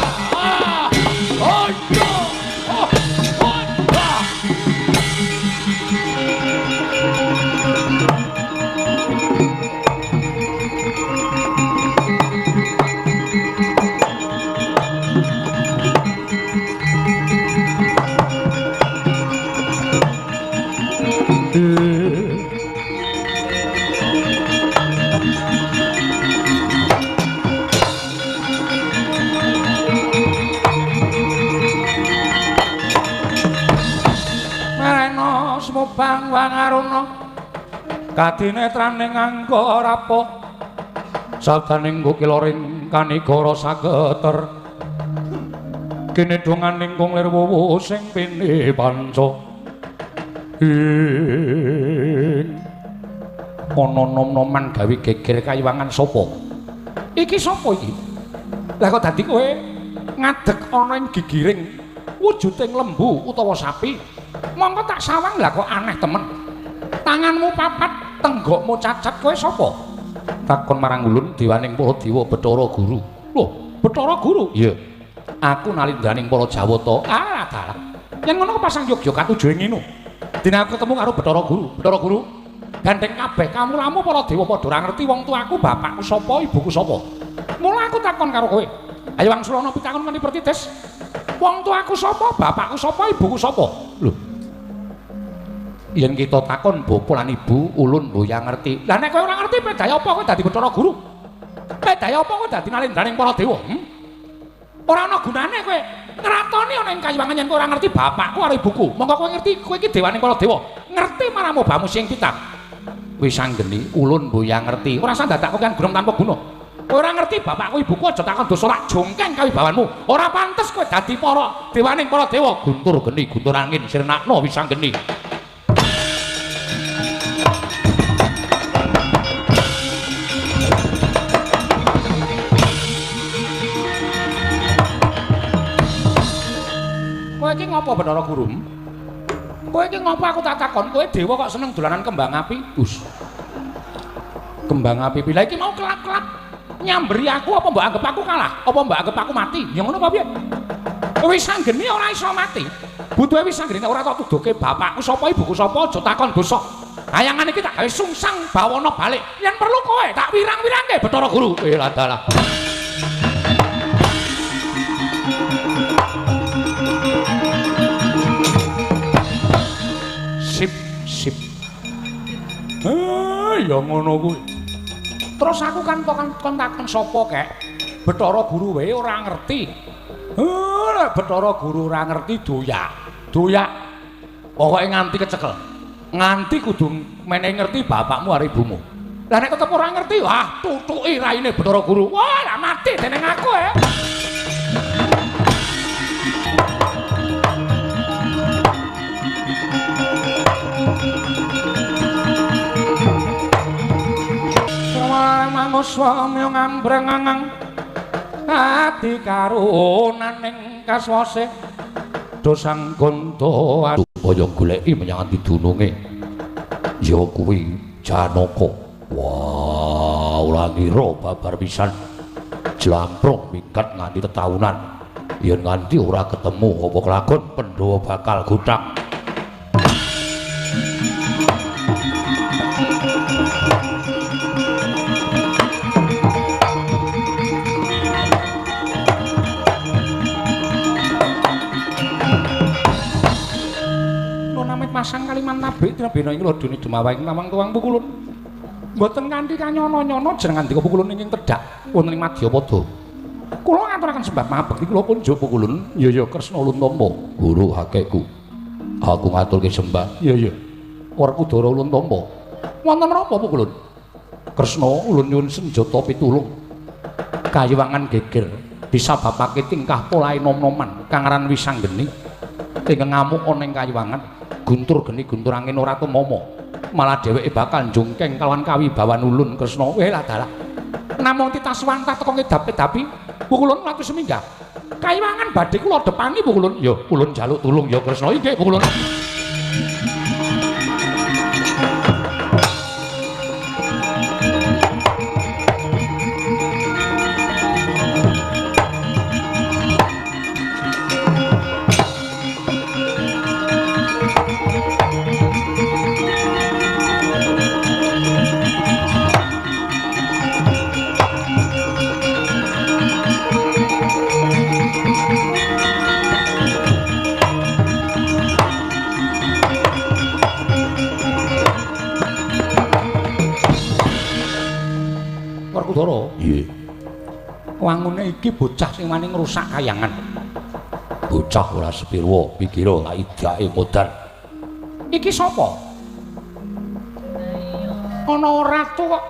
Bang Wangaruna kadinetraning angga rapo sabdaning kukiloring kanigara sageter kene donganing kung lir wuwu sing pini panca ana nom-noman gawe geger kayiwangan sapa iki sapa iki lah kok dadi kowe ngadeg ana ing gigiring wujuding lembu utawa sapi mongko tak sawang lah kok aneh temen tanganmu papat tenggokmu cacat kowe sapa takon marang ulun dewaning para dewa Bathara Guru lho Bathara Guru iya aku nalindaning para Jawata dalah yen ngono kok pasang Yogyakarta tujuhe ngene dina aku ketemu karo Bathara Guru gandeng kabeh kamulamu para dewa padha ora ngerti wong tuaku bapakku sapa ibuku sapa mula aku takon karo kowe ayo wangsulana pitakon meni pertitis wong tuaku sapa bapakku sapa ibuku sapa lho yen kita takon bapa lan ibu ulun mboya ngerti. Lah nek kowe ora ngerti pedhae apa kowe dadi Bathara Guru? Pedhae apa kowe dadi nalindaning para dewa? Ora ana gunane kowe ngratoni ana ing kayiwangan yen kowe ora ngerti bapakku karo ibuku. Monggo kowe ngerti kowe iki dewaning para dewa. Ngerti marang mobamu sing pitak. Wis anggeni ulun mboya ngerti. Ora usah dadak kowe kan gurung tanpa guna. Kowe ora ngerti bapakku ibuku aja takon dosa lak jongkeng kawibawanmu. Ora pantes kowe dadi para dewaning para dewa. Guntur geni guntur angin sirnakna wis anggeni. Kowe iki ngopo Bathara Guru? Kowe iki ngopo aku tak takon, kowe dewa kok seneng dolanan kembang api? Kembang api pila iki mau kelap-kelap nyamberi aku apa mbok anggap aku kalah? Apa mbok anggap aku mati? Ya ngono apa piye? Wis anggene ora iso mati. Butuhe wis anggene ora tak tuduhke bapakku sapa ibuku sapa aja takon dosa. Hayangan iki tak gawe sungsang bawana balik. Yen perlu kowe tak wirang-wirangke Bathara Guru. Lah dalah. Sip. Ya ngono kuwi. Terus aku kan takon sapa kek? Bathara Guru wae ora ngerti. Bathara Guru ora ngerti doyak. Pokoke nganti kecekel. Nganti kudu menehi ngerti bapakmu karo ibumu. Lah nek tetep ora ngerti, wah tutuki raine Bathara Guru. Wah, lah mati dening aku ya. Manuswami ngambreng-angang ati karunaning kaswase dosang ganta supaya goleki menyang dununge ya kuwi Janaka. Wah, ora ngira babar pisan jlamprung minggat nganti tetaunan. Yen nganti ora ketemu apa kelakon Pandhawa bakal gutang. Pasang kaliman nabi tina bena ing lodone Demawaing Mamang Tuang Pukulun. Mboten kanthi kanyono-nyono jenengan dika pukulun ingkang tedhak wonten ing Madyapada. Kula ngaturaken sembah mabekti kula kunjuk pukulun. Ya ya Kresna Ulun Tampa. Guru hakekku. Aku ngaturke sembah. Ya ya. Werkudara Ulun Tampa. Wonten menapa pukulun? Kresna Ulun nyuwun senjata pitulung. Kayiwangan geger disababake tingkah polahe nom-noman kang aran Wisanggeni. Ingkang ngamuk ana ing kayiwangan, guntur geni guntur angin ora tumama. Malah dheweke bakal njungkeng kalawan kawibawan Ulun Kresna. Weh lah dalah. Namung titaswantah teka ngedap-edapi, pukulun mlaku seminggah. Kayiwangan badhe kula depani pukulun. Ya, ulun njaluk tulung ya Kresna. Nggih pukulun. Werkudara. Nggih. Wangune iki bocah sing wani ngrusak kayangan. Bocah ora sepirwa, pikira lak idake modal. Iki sapa? Ana ratu kok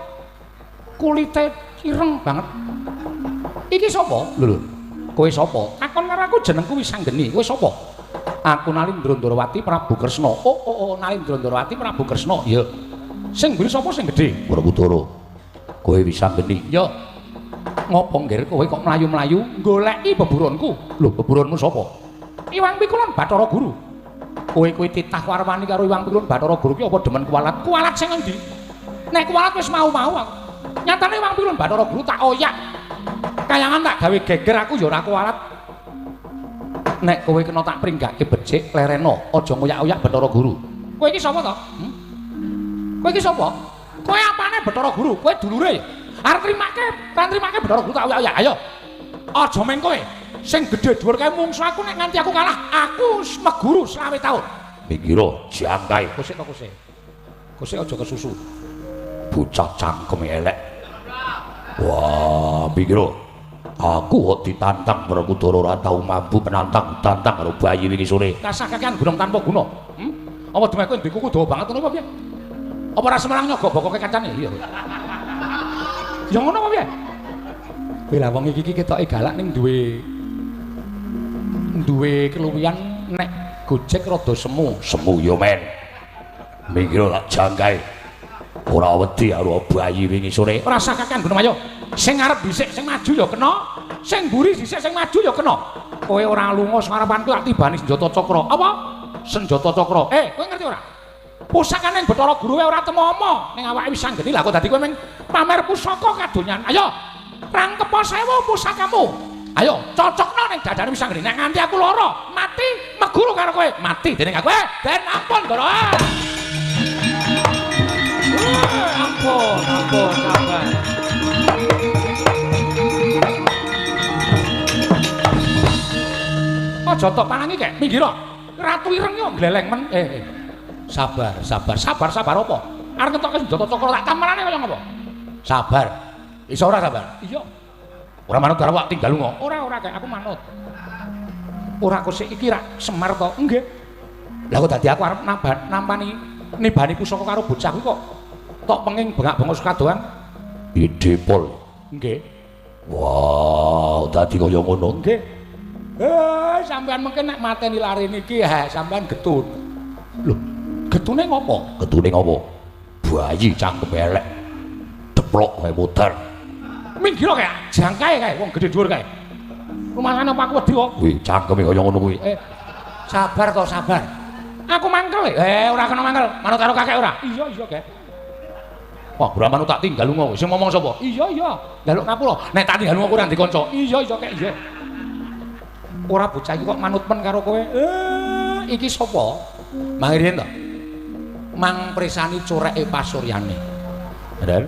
kulite ireng banget. Iki sapa? Lho, kowe sapa? Takon karo aku jenengku Wisanggeni. Kowe sapa? Aku Nalindra Ndarawati Prabu Kresna. Oh, Nalindra Ndarawati Prabu Kresna. Ya. Sing mburi sapa sing gedhe? Werkudara. Kowe Wisanggeni. Ya. Ngopo ngger kowe kok mlayu-mlayu goleki beburonku? Lho, beburonmu sapa? Iwang Pikulun Bathara Guru. Kowe titah warwani karo Iwang Pikulun Bathara Guru ki apa demen kualat? Kualat sing endi? Nek kualat wis mau-mau aku. Nyatane Iwang Pikulun Bathara Guru tak oyak. Kayangan tak gawe geger aku ya ora kualat. Nek kowe kena tak pringgake becik lereno, aja ngoyak-oyak Bathara Guru. Kowe iki sapa to? Kowe iki sapa? Kowe apane Bathara Guru? Kowe dulure. Arep trimake Bathara Guru tak oyak-oyak. Ayo. Aja men kowe. Sing gedhe dhuwur kae mungsuh aku nek nganti aku kalah, aku meguru 20 taun. Mikira jangkae. Kosek to kosek. Kosek aja kesusu. Bocah cangkeme elek. Wah, pikira aku kok ditantang Werkudara ora tau mampu penantang karo bayi wingi sore. Kasakakean gunung tanpa guna. Apa demeku ndek kuku dawa banget ngono apa piye? Apa ora semarang nyogok bokoke kacane? Iya. Ya ngono apa piye? Kowe lah wong iki ketoke galak ning duwe keluwihan nek Gojek rada semu. Semu ya men. Mikir tak jangkae. Ora wedi karo bayi wingi sore. Ora sakakean gunung ayo. Sing arep dhisik sing maju ya kena. Sing mburi dhisik sing maju ya kena. Kowe ora lunga sarepanku tak tibani senjata cakra. Apa? Senjata cakra. Kowe ngerti ora? Pusakane Bathara Guru ora temomo ning awake Wisanggeni. Lah kok dadi kowe meng pamer pusaka kadonyan. Ayo, rangkepa 1000 pusakamu. Ayo, cocokno ning dadane Wisanggeni. Nek nganti aku lara, mati meguru karo kowe. Mati dening aku. Den ampun, Ndara. Ampun, sabar. Aja tok panangi kek, minggir. Ratu ireng yo gleleng men. Sabar apa? Arep ngentokke senjata cakra tak tamarane kaya ngopo? Sabar. Iso ora sabar? Iya. Ora manut karo awak tinggal lunga. Ora kek aku manut. Ora kok sik iki rak Semar to? Nggih. Lah kok dadi aku arep nampani nibani pusaka karo bocah kuwi kok tok penging bengak-bengok sekadoan. Ide pol. Nggih. Wow, dadi kaya ngono. Nggih. Sampean mengke nek mateni lare niki sampean getun. Lho, getune ngopo? Bayi cangkem elek. Deplok kae modar. Minggir kae, jangkae kae wong gedhe dhuwur kae. Rumasane apa aku wedi kok? Kuwi cangkeme kaya ngono kuwi. Sabar to, sabar. Aku mangkel. Ora kena mangkel. Manut karo kakek ora? Iya, Kek. Wah, ora manut tak tinggal lunga. Sing ngomong sapa? Iya. Njaluk ngapura. Nek tak tinggal lunga ku ora dikonco. Iya, Kek, iya. Ora bocah iki kok manut men karo kowe. Iki sapa? Mangirian to? Mang Presani coreke Pasuryane. Bener?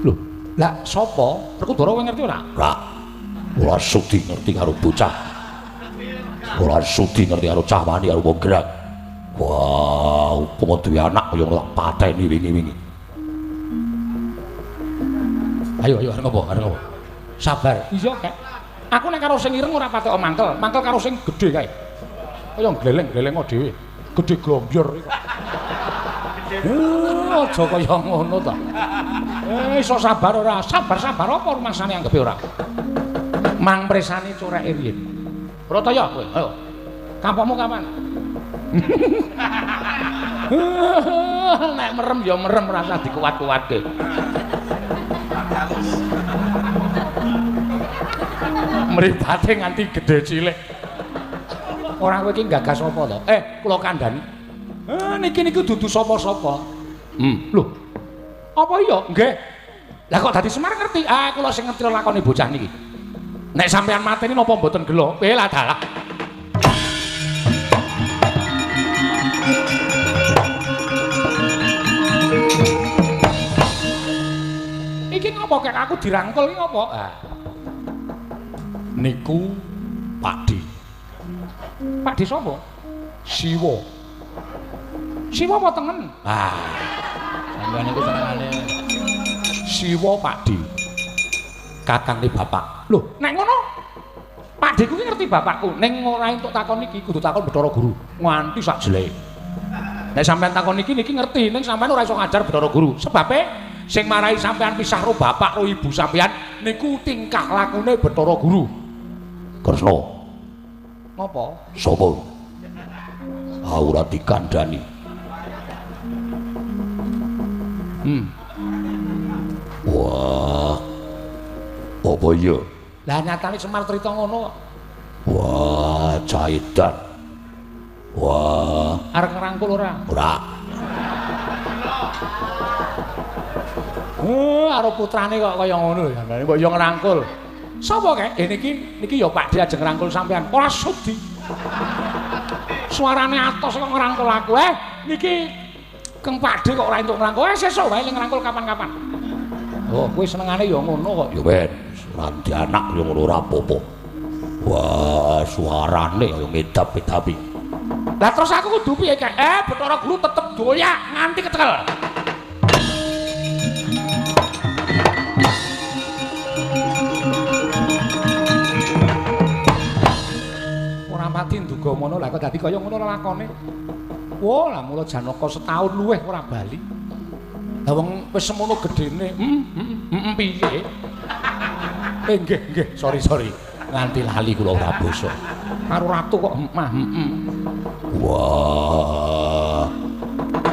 Lho, lah sapa? Werkudara kowe ngerti ora? Ora sudi ngerti karo bocah. Ora sudi ngerti karo cah wani karo wong gerak. Wah, upama duwe anak kaya tak pateni wingi-wingi. Ayo arep ngopo? Sabar. Iya, Kek. Aku nek karo sing ireng ora patek mangkel, mangkel karo sing gedhe kae. Kaya gleleng-gleleng dhewe. Gedhe glombyur iku. Aja kaya ngono ta. Iso sabar ora? Sabar apa rumasane anggepe ora? Mang presane coreke riyen. Brataya kowe, ayo. Kampungmu kapan? Nek merem ya merem rasa dikuat-kuatke. Mripate nganti gedhe cilik. Ora kowe iki gagas apa to? Kula kandhani. Niki dudu sapa-sapa. Lho. Apa iya? Nggih. Lah kok dadi Semar ngerti? Kula sing ngerti lakone bocah niki. Nek sampean mateni napa mboten gelo? Lah dalah. Iki ngopo kek aku dirangkul iki ngopo? Niku Pakdi. Pakdi sapa? Siwa. Siwa apa tengen? Sampeyan niku senengane Siwa Pakdi. Kakangné bapak. Lho, nek ngono Pakdi kuwi ngerti bapakku. Ning ora entuk takon iki, kudu takon Bathara Guru. Nganti sak jeleke. Nek sampean takon iki ngerti, ning sampean ora iso ngajar Bathara Guru. Sebabe sing marahi sampean pisah karo bapak karo ibu sampean niku tingkah lakune Bathara Guru. Kresna. Napa? Sapa? Ora dikandhani. Wah. Apa iya? Lah nyatane Semar crita ngono kok. Wah, Caidan. Wah, arep ngrangkul ora? Ora. Karo putrane kok kaya ngono ya. Kok ya ngrangkul. Sapa kek? Niki ya Pakdi ajeng ngrangkul sampean. Ora sudi. Suarane atos kok ngrangkul aku. Niki Kang Pakdi kok ora entuk ngrangkul. Sesuk wae ngrangkul kapan-kapan. Oh, kowe senengane ya ngono kok. Ya ben, nanti anak ya ngono ora apa-apa. Wah, suarane kaya ngedap-edapi. Lah terus aku kudu piye kek? Bathara Guru tetep doyak nganti ketekel. Ora pati nduga mono lah kok dadi kaya ngono lakone. Wah, lah mula Janaka setahun luwih ora bali. Lah wong wis semono gedene. Piye? Nggih, sorry. Nganti lali kula ora basa. Karo ratu kok Wah.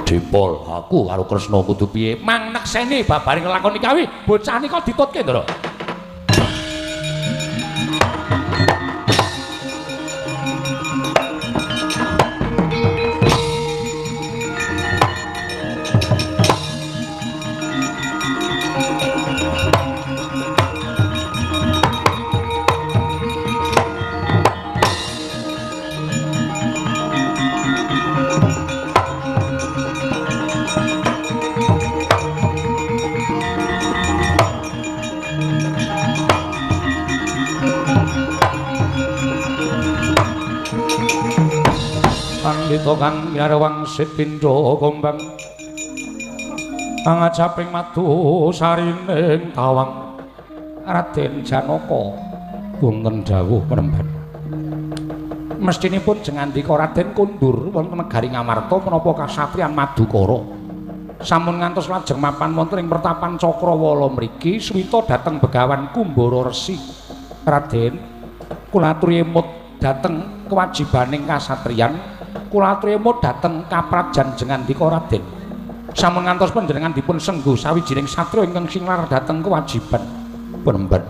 Dipol aku karo Kresna kudu piye? Mang nekseni babaring lakon iki bocah nika ditutke, Ndra. Pandhita kang nyarwang sitindha gombang angajaping madu sarining tawang Raden Janaka wonten dawuh penemban mestinipun jengandika Raden kundur wonten negari Ngamarta menapa kasatriyan Madukara sampun ngantos lajeng mapan wonten ing pertapan Cakrawala mriki suwita dhateng Begawan Kumbara Resi. Raden kula aturi emut dhateng kewajibaning kasatriyan, kula aturi emut dhateng kaprajan jengandika Raden. Sampun ngantos panjenengan dipun sengguh sawijining satriya ingkang singlar dhateng kewajiban. Penemban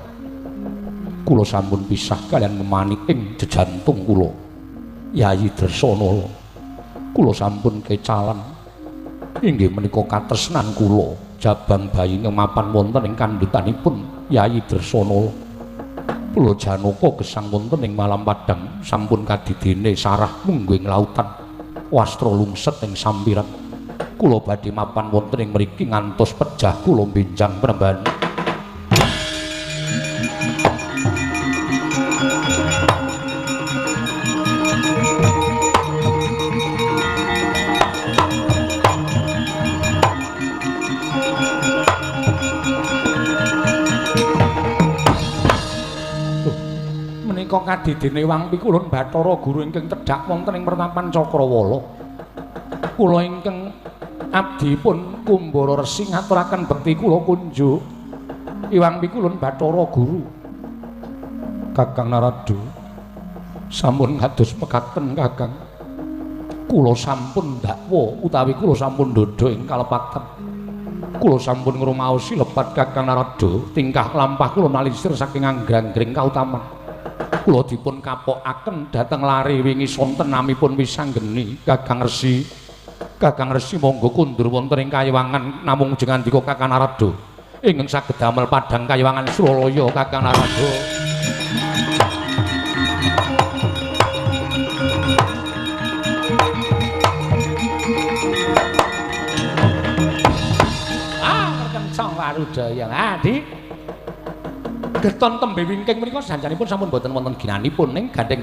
kula sampun pisah kaliyan memanik ing jejantung kula. Yayi Dresana kula sampun kecalan inggih menika katresnan kula jabang bayine mapan wonten ing kandhutanipun Yayi Dresana. Pulo Janaka gesang wonten ing Malam Padang sampun kadidene sarah mungguing lautan wastra lungset ing sampiran. Kula badhe mapan wonten ing mriki ngantos pejah kula benjang penemban. kula kadidene Wang Pikulun Bathara Guru ingkang tedhak wonten ing Pertapan Cakrawala. Kula ingkang abdipun Kumbara Resi ngaturaken bekti kula kunjuk Iwang Pikulun Bathara Guru. Kakang Narada sampun kados mekaten Kakang. Kula sampun dakwa utawi kula sampun ndodho ing kalepatan. Kula sampun ngrumaosi lepat Kakang Narada tingkah lampah kula nalisir saking anggrang-gring kautaman. Kula dipun kapokaken dhateng lare wingi sonten namipun wisanggeni Kakang Resi. Kakang Resi monggo kundur wonten ing kayiwangan namung jeneng andika Kakang Narada ingkang saged damel padhang kayiwangan Suralaya Kakang Narada. Kencang warudaya adi geton tembe wingking menika sanjanipun sampun boten wonten ginanipun ning gandeng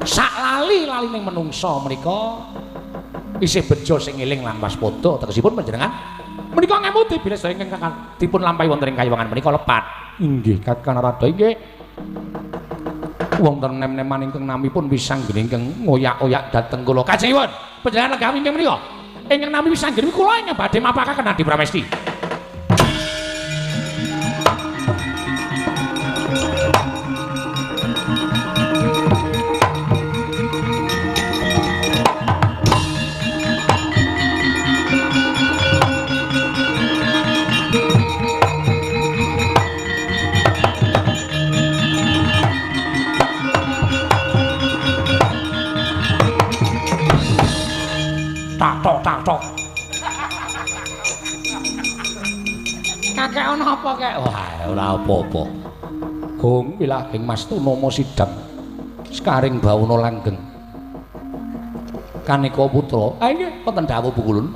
sak lali-laline menungsa menika isih bejo sing eling lan waspada tegesipun panjenengan menika ngemuti bilih sedaya ingkang dipun lampahi wonten ing kayiwangan menika lepat. Inggih Kakang Narada inggih wonten nem-neman ingkang namipun wisanggeni ingkang ngoyak-oyak dhateng kula kajengipun panjenengan legah wingking menika ingkang nami wisanggeni kula ingkang badhe mapakaken Adi Pramesti. Tak-tok. Kakek ana apa kek? Wah, ora apa-apa. Gong wilahing Mastuna Sidam. Sekaring bawana langgeng. Kaneka putra. Ah nggih, wonten dawuh Pukulun.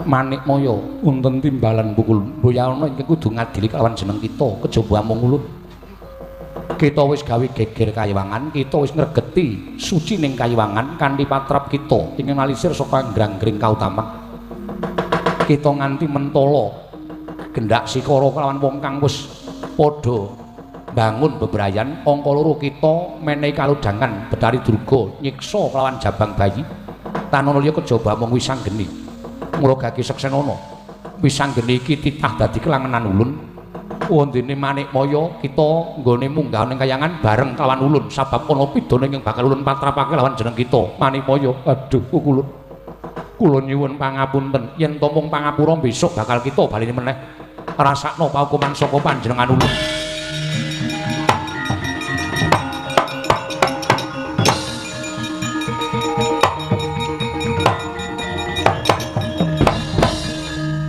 Manikmaya wonten timbalan Pukulun. Boyana ingkang kudu ngadili kelawan jeneng kita, kejaba amung ulun. Kita wis gawe geger kayiwangan, kita wis ngregeti suci ning kayiwangan kanthi patrap kita ingkang nalisir saka anggrang-gring kautaman. Kita nganti mentala gendak sikara kelawan wong kang wis padha bangun bebrayan angka loro kita menehi kalodhangan Betari Durga nyiksa kelawan jabang bayi. Tanana kejaba mung wisanggeni. Mula Gage Seksenana wisanggeni iki titah dadi kelangenan ulun. Wondene Manikmaya kita nggone munggah ning kayangan bareng kelawan ulun sabab ana pidana ingkang bakal ulun patrapake lawan jeneng kita Manikmaya. Aduh Pukulun. Kula nyuwun pangapunten yen to mung pangapura besok bakal kita bali meneh rasakno paukuman saka panjenengan ulun.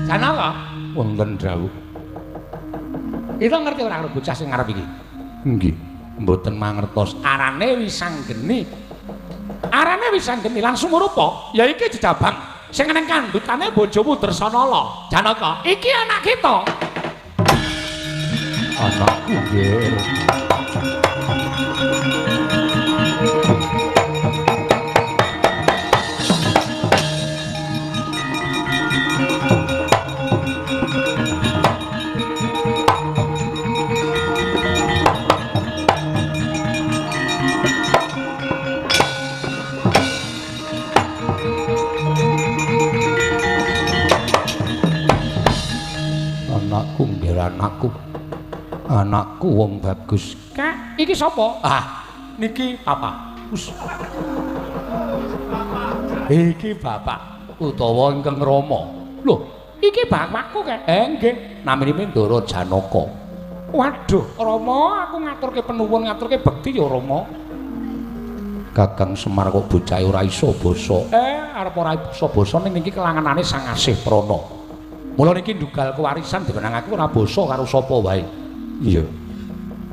Janaka wonten dawuh. Kita ngerti ora karo bocah sing ngarep iki? Nggih, mboten mangertos. Arane Wisanggeni. Arane Wisanggeni lan sumurupa ya iki jejabang sing neng kandhutane bojomu Dersanala. Janaka, iki anak kita. Anakku nggih. Anakku wong bagus. Kak, iki sapa? Ah, niki papa. Iki bapak utawa ingkang Rama. Lho, iki bapakku kek. Nggih, naminipun Ndara Janaka. Waduh, Rama, aku ngaturke penuwun, ngaturke bekti ya Rama. Kakang Semar kok bocahe ora iso basa. Arep ora iso basa ning niki kelanganane Sang Asih Prana. Mula niki ndugal kewarisan dimenangake ora basa karo sapa wae. Iya.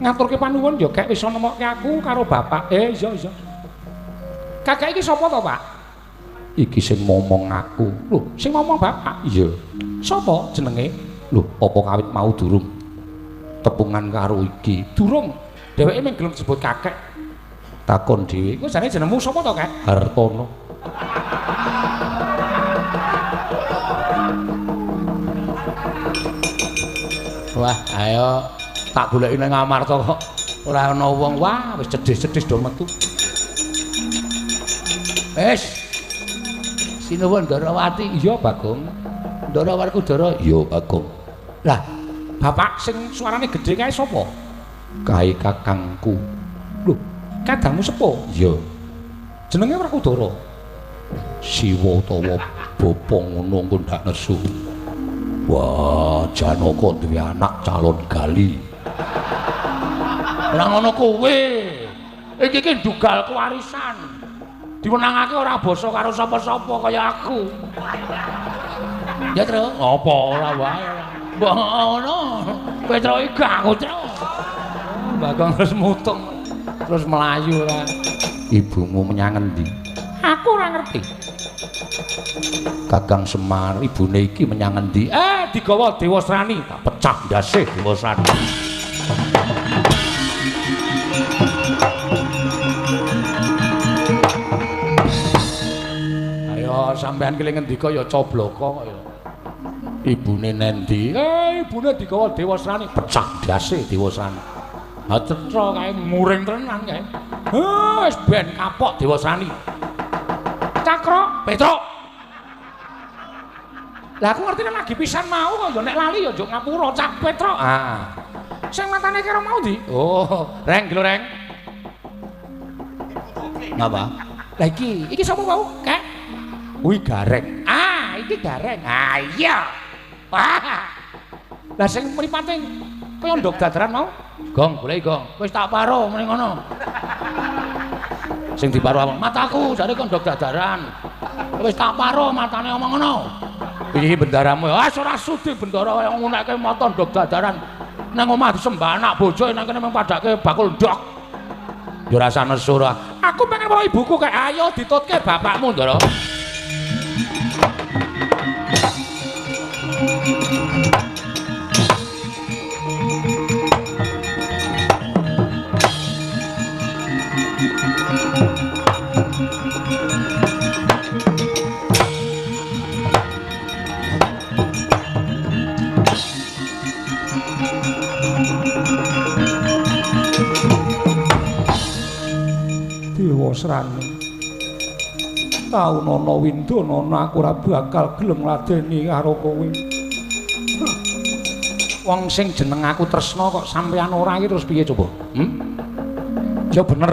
Ngaturke panuwun ya gek wis nemokke aku karo bapak. Iya. Kakek iki sapa to, Pak? Iki sing momong aku. Lho, sing momong bapak? Iya. Sapa jenenge? Lho, apa kawit mau durung tepungan karo iki? Durung. Dheweke mung gelem disebut kakek. Takon dhewe. Ku jane jenengmu sapa to, Kek? Hartono. Wah, ayo tak goleki nang Amarta kok Ora ana wong wah wis cedhis-cedhis do metu. Wis. Sinuwun Ndarawati, iya Bagong. Ndarawarku Dara, iya Bagong. Lah, bapak sing suarane gedhe kae sapa? Kae kakangku. Lho, kadangmu sepo? Iya. Jenenge Werkudara. Siwa utawa bapa ngono engko ndak nesu. Wah, Janaka duwe anak calon gali. Ora ngono kowe. Iki ki ndugal kewarisan. Diwenangake ora basa karo sapa-sapa kaya aku. Ya, Tru. Apa ora wae. Mbok ngono. Kowe Tru iki aku, Tru. Bagong terus mutung. Terus melayu ora. Ibumu menyang endi? Aku ora ngerti. Kakang Semar, ibune iki menyang endi? Digawa Dewasrani, tak pecah ndase Dewasrani. Ayo sampean ki ngendika ya cobloko kok ya. Ibune nendi? Ibune digawa Dewasrani, pecah ndase Dewasrani. Ha cetha kae muring tenan kae. Wis ben kapok Dewasrani. Cakra, Petruk. Lah aku ngerti lagi pisan mau kok ya nek lali ya njuk ngapura Cak Petruk. Sing matane kira mau ndi? Oh, Reng lho Reng. Ngapa? Lah iki sapa mau? Kek. Kuwi Gareng. Iki Gareng. Iya. Lah sing mripate kaya ndok dadaran mau? Gong, goleki Gong. Wis tak paro mrene ngono. Sing diparo apa? Mataku jare kok ndok dadaran. Wis tak paro matane omong ngono. Iki bendaramu ya. Ora sudi bendara kaya ngono nek mata ndok dadaran. Nang omah disembah anak bojo nang kene mung padake bakul ndok. Ya rasa nesu ora. Aku pengen weruh ibuku kae. Ayo ditutke bapakmu, Ndara. Dewasrani tau ana windana aku ora bakal gelem ngladeni karo kowe. Wong sing jeneng aku tresna kok sampeyan ora iki terus piye coba? Ya bener.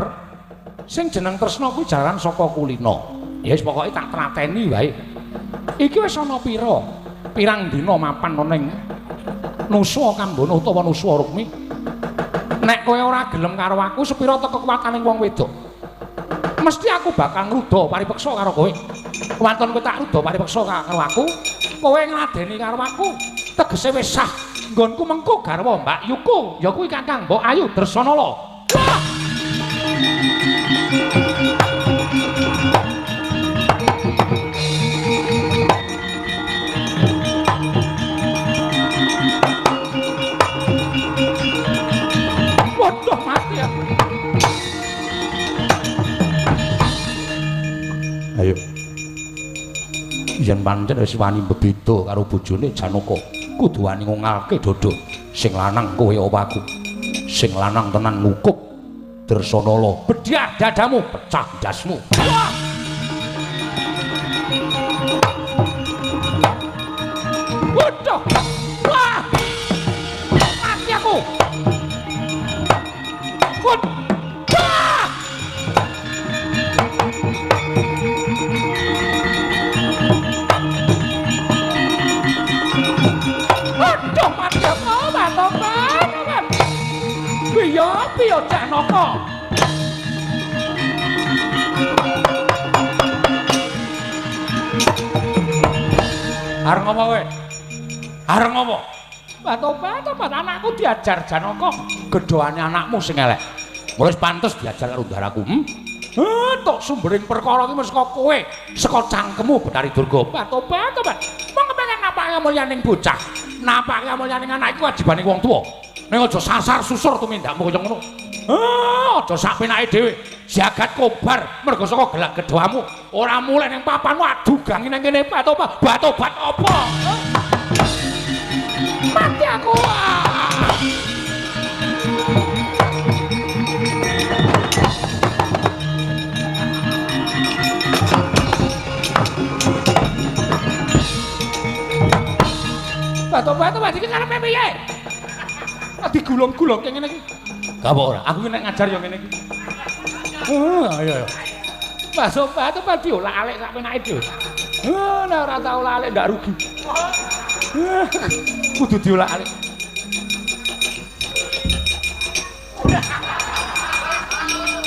Sing jeneng tresna kuwi jaran saka kulina. Ya wis pokoke tak trateni wae. Iki wis ana pira? Pirang dina mapan ana ning Nusa Kambana utawa Nusa Rukmi. Nek kowe ora gelem karo aku sepira teko kekuwataning wong wedok. Mesti aku bakal ngruda paripeksa karo kowe. Wonten kowe tak ruda paripeksa karo aku, kowe ngladeni karo aku, tegese wis sah. Nggonku mengko garwa Mbak Yuku, ya kuwi Kakang Mbok Ayu Dresanala. Waduh mati aku. Ayo. Yen pancen wis wani bebeda karo bojone Janaka, kudu wani ngalke dodo. Sing lanang kowe apa aku? Sing lanang tenan ngukuk Dresanala. Bedhah dadamu, pecah ndasmu. Waduh. Wah. Mati aku. Aduh mati aku, Batokan. Piye Janaka? Areng apa kowe? Areng apa? Batokan, anakku diajar Janaka, gedhoane anakmu sing elek. Wis pantes diajar karo ndaraku. Tok sumbering perkara iki mesti saka kowe, saka cangkemmu Betari Durga. Batokan. Wong kepengin napake mulyaning bocah, napake mulyaning anak iku wajibane wong tuwa. Ning aja sasar susur tumindakmu kaya ngono. Aja sak penake dhewe. Jagat kobar mergo saka gelak gedhoamu. Ora mulih ning papanmu adugangi nang kene batobat apa? Mati aku. Batu-batu iki karepe piye? Digulung-gulung kaya ngene iki. Gak apa ora, aku nek ngajar ya ngene iki. Ayo ayo. Batu-batu diolak-alik sak penake dhewe. Nek ora tau olak-alik ndak rugi. Kudu diolak-alik.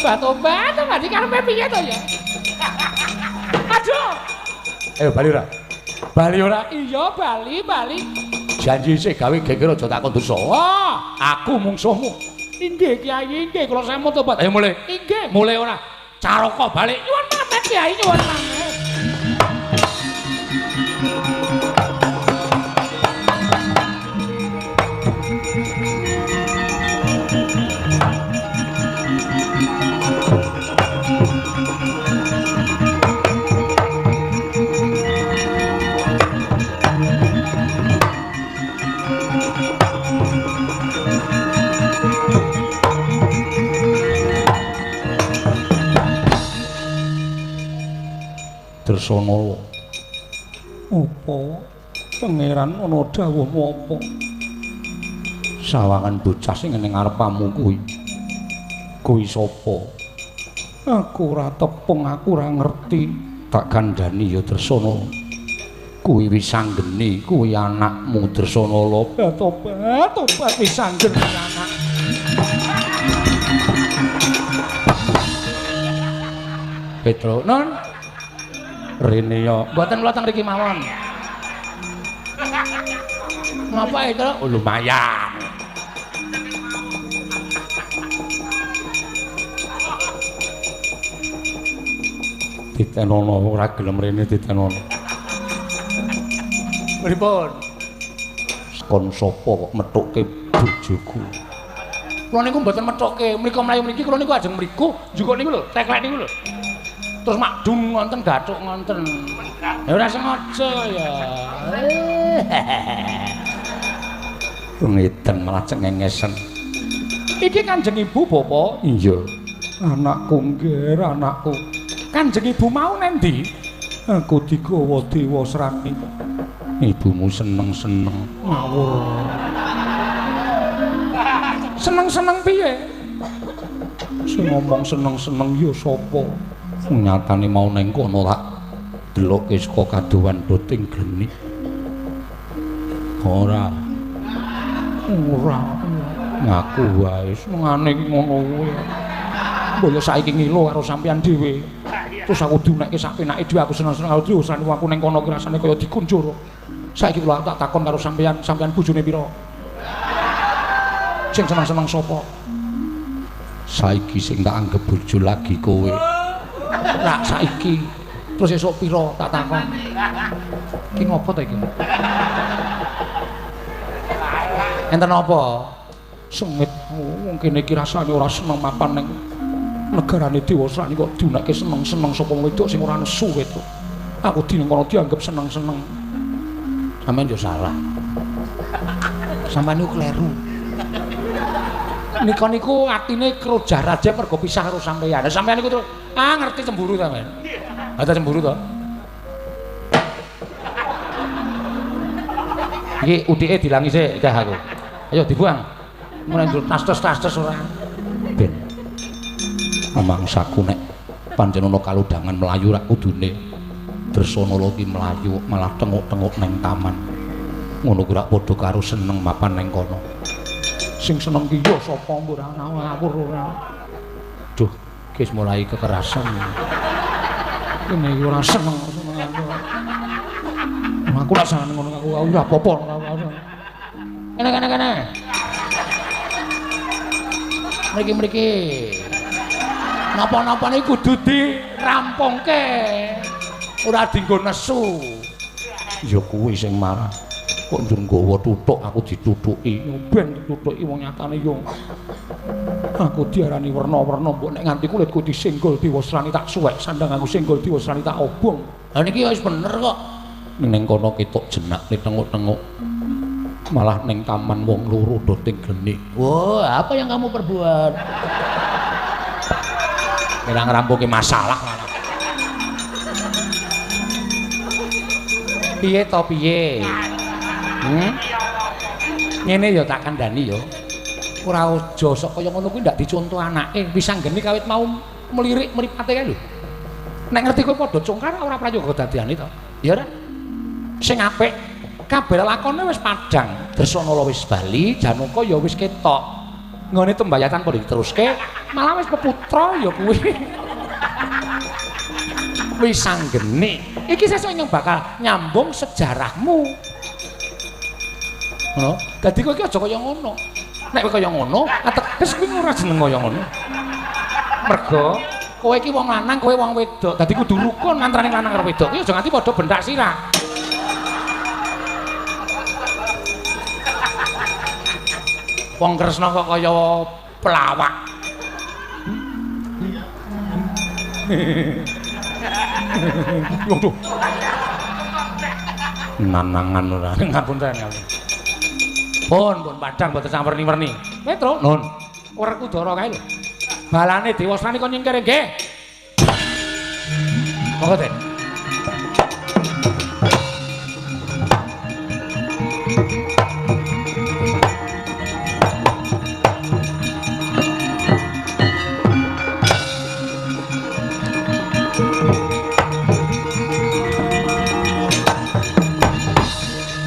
Batu-batu iki karepe piye to ya? Aduh. Ayo bali ora? Bali ora? Iya, bali. Janji sik gawe geger aja takon dosa. Wah, aku mungsuhmu. Inggih Kyai, inggih kula sampun tobat. Ayo mulih. Inggih, mulih ora. Caraka balik. Nyuwun pamit Kyai, nyuwun pamit. Dresana apa pangeran ana dawuhmu apa sawangan bocah sing ning ngarepamu kuwi sapa aku ora tepung aku ora ngerti tak kandhani ya Dresana kuwi wis anggene kuwi anakmu Dresana Laba tobat wis anggene anak Petro non rene yo mboten kula teng mriki mawon. Napa itu? Oh, lumayan. Ditenono ora gelem rene ditenono. Pripun? Kon sapa kok methuke bojoku? Kula niku mboten methuke, mriko mlayu mriki kula niku ajeng mriku, njukuk niku lho, teklek niku lho. Terus makdung ngonten gathuk ngonten. Ya ora sengaja ya. Ngeten malah cengengesen. Iki Kanjeng Ibu Bapak? Iya. Anakku nggih, anakku. Kanjeng Ibu mau nendi? Aku digawa Dewa Srani. Ibumu seneng-seneng ngawur. Seneng-seneng piye? Sing ngomong seneng-seneng ya sapa? Nyatane mau neng kono tak deloke saka kadowan doting gleni. Ora ngaku wae senengane iki ngono kuwi. Mbok yo saiki ngilo karo sampean dhewe. Terus aku diunekke sak penake dhewe aku seneng-seneng karo Dewa Srani aku neng kono ki rasane kaya dikunjur. Saiki kula tak takon karo sampean bojone pira? Sing seneng-seneng sapa? Saiki sing tak anggap bojo lagi kowe. Rak saiki terus esuk pira tak takon. Ki ngopo ta iki? Enten apa? Sengit wong kene iki rasane ora seneng mapan ning negarane Dewa Srani kok diunekke seneng-seneng sapa wedok sing ora nesu itu. Aku dine kono dianggap seneng-seneng. Sampeyan yo salah. Sampeyan niku kleru. Nika niku atine krojar aja mergo pisah karo sampeyan. Sampeyan niku terus ngerti cemburu sampeyan. Ada cemburu to? Iki udike dilangi sik dah aku. Ayo dibuang. Mulai ndul tas-tas ora. Ben. Mangsaku nek pancen ana kaludangan mlayu rak kudune Dresana ki mlayu malah tenguk-tenguk neng taman. Ngono ku rak padha karo seneng mapan neng kono. Sing seneng ki ya sapa mbok ora ngawur ora. Duh, wis mulai kekerasan. Kene iki ora seneng aku. Aku ora seneng ngono aku ora apa-apa. Kene. Mriki. Napa-napa niku kudu dirampungke. Ora dienggo nesu. Ya kuwi sing marah. Kok njur nggawa tutuk aku ditutuki. Ben ditutuki wong nyatane yo. Aku diarani werna-werna mbok nek nganti kulitku disenggol Dewa Srani tak suwek sandang aku senggol Dewa Srani tak obong. Lah niki wis bener kok. Ning kono ketok jenak tenguk-tenguk. Malah ning taman wong loro doting gleni. Wah, apa yang kamu perbuat? Kira ngrampuke masalah malah. Piye to piye? Ngene ya tak kandhani ya. Ora aja sok kaya ngono kuwi ndak dicontoh anake. Wis anggene kawit mau melirik mripate kae lho. Nek ngerti kowe padha congkar ora prayoga dadiane to. Ya ora. Sing apik kabeh lakone wis padhang. Dresana wis bali, Janaka ya wis ketok. Nggone tembayatan padha diteruske, malah wis peputra ya kuwi. Wis anggene. Iki sesuk yang bakal nyambung sejarahmu. Ngono. Dadi kowe iki aja kaya ngono. Nek kowe kaya ngono, ateges kuwi ora jeneng kaya ngono. Mergo kowe iki wong lanang, kowe wong wedok. Dadi kudu rukun antarané lanang karo wedok. Kuwi aja nganti padha bendak sirah. Wong Kresna kok kaya pelawak. Waduh. Nanangan ora. Ngapunten. Pun padhang mboten sak werni-werni. Petro, nun. Werku Dara kae lho. Balane Dewasrani kok nyingkir nggih. Monggo, Den.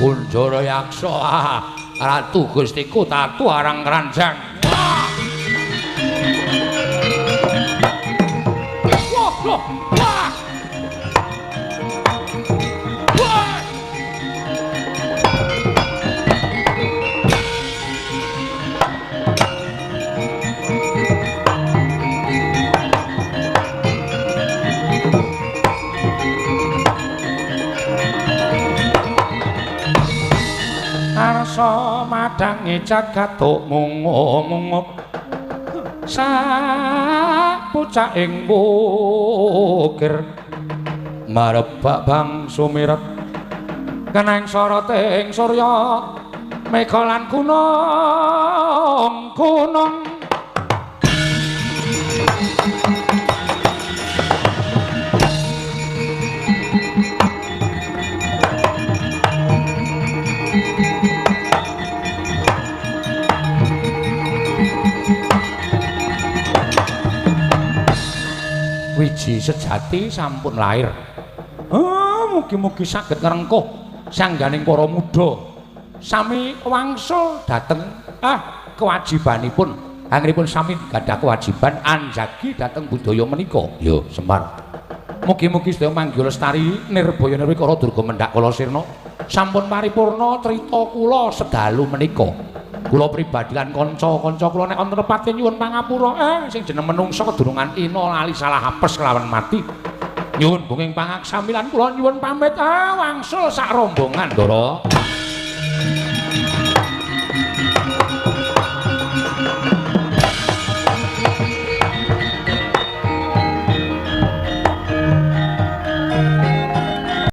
Kunjara Yaksa, Ratu Gustiku Tatu Arang Kranjang. Wah, wah, wah. Wah. Arsa madange jagat mungup sak pucaking bukir marebak bang sumiret keneng soroting surya mega lan gunung wiji sejati sampun lair. Mugi-mugi saged ngrengkuh sangganing para muda sami wangsul dhateng kewajibanipun. Anggenipun sami gadah kewajiban anjagi dhateng budaya menika. Ya, Semar. Mugi-mugi sedaya manggi lestari nirbaya nirwikara durga mendhak kala sirna sampun paripurna crita kula sedalu menika. Kula pribadi lan kanca-kanca kula nek wonten tepate nyuwun pangapura sing jeneng menungsa kedurungan ina lali salah apes kelawan mati. Nyuwun bunging pangaksamilan kula nyuwun pamit wangsul sak rombongan, Ndara.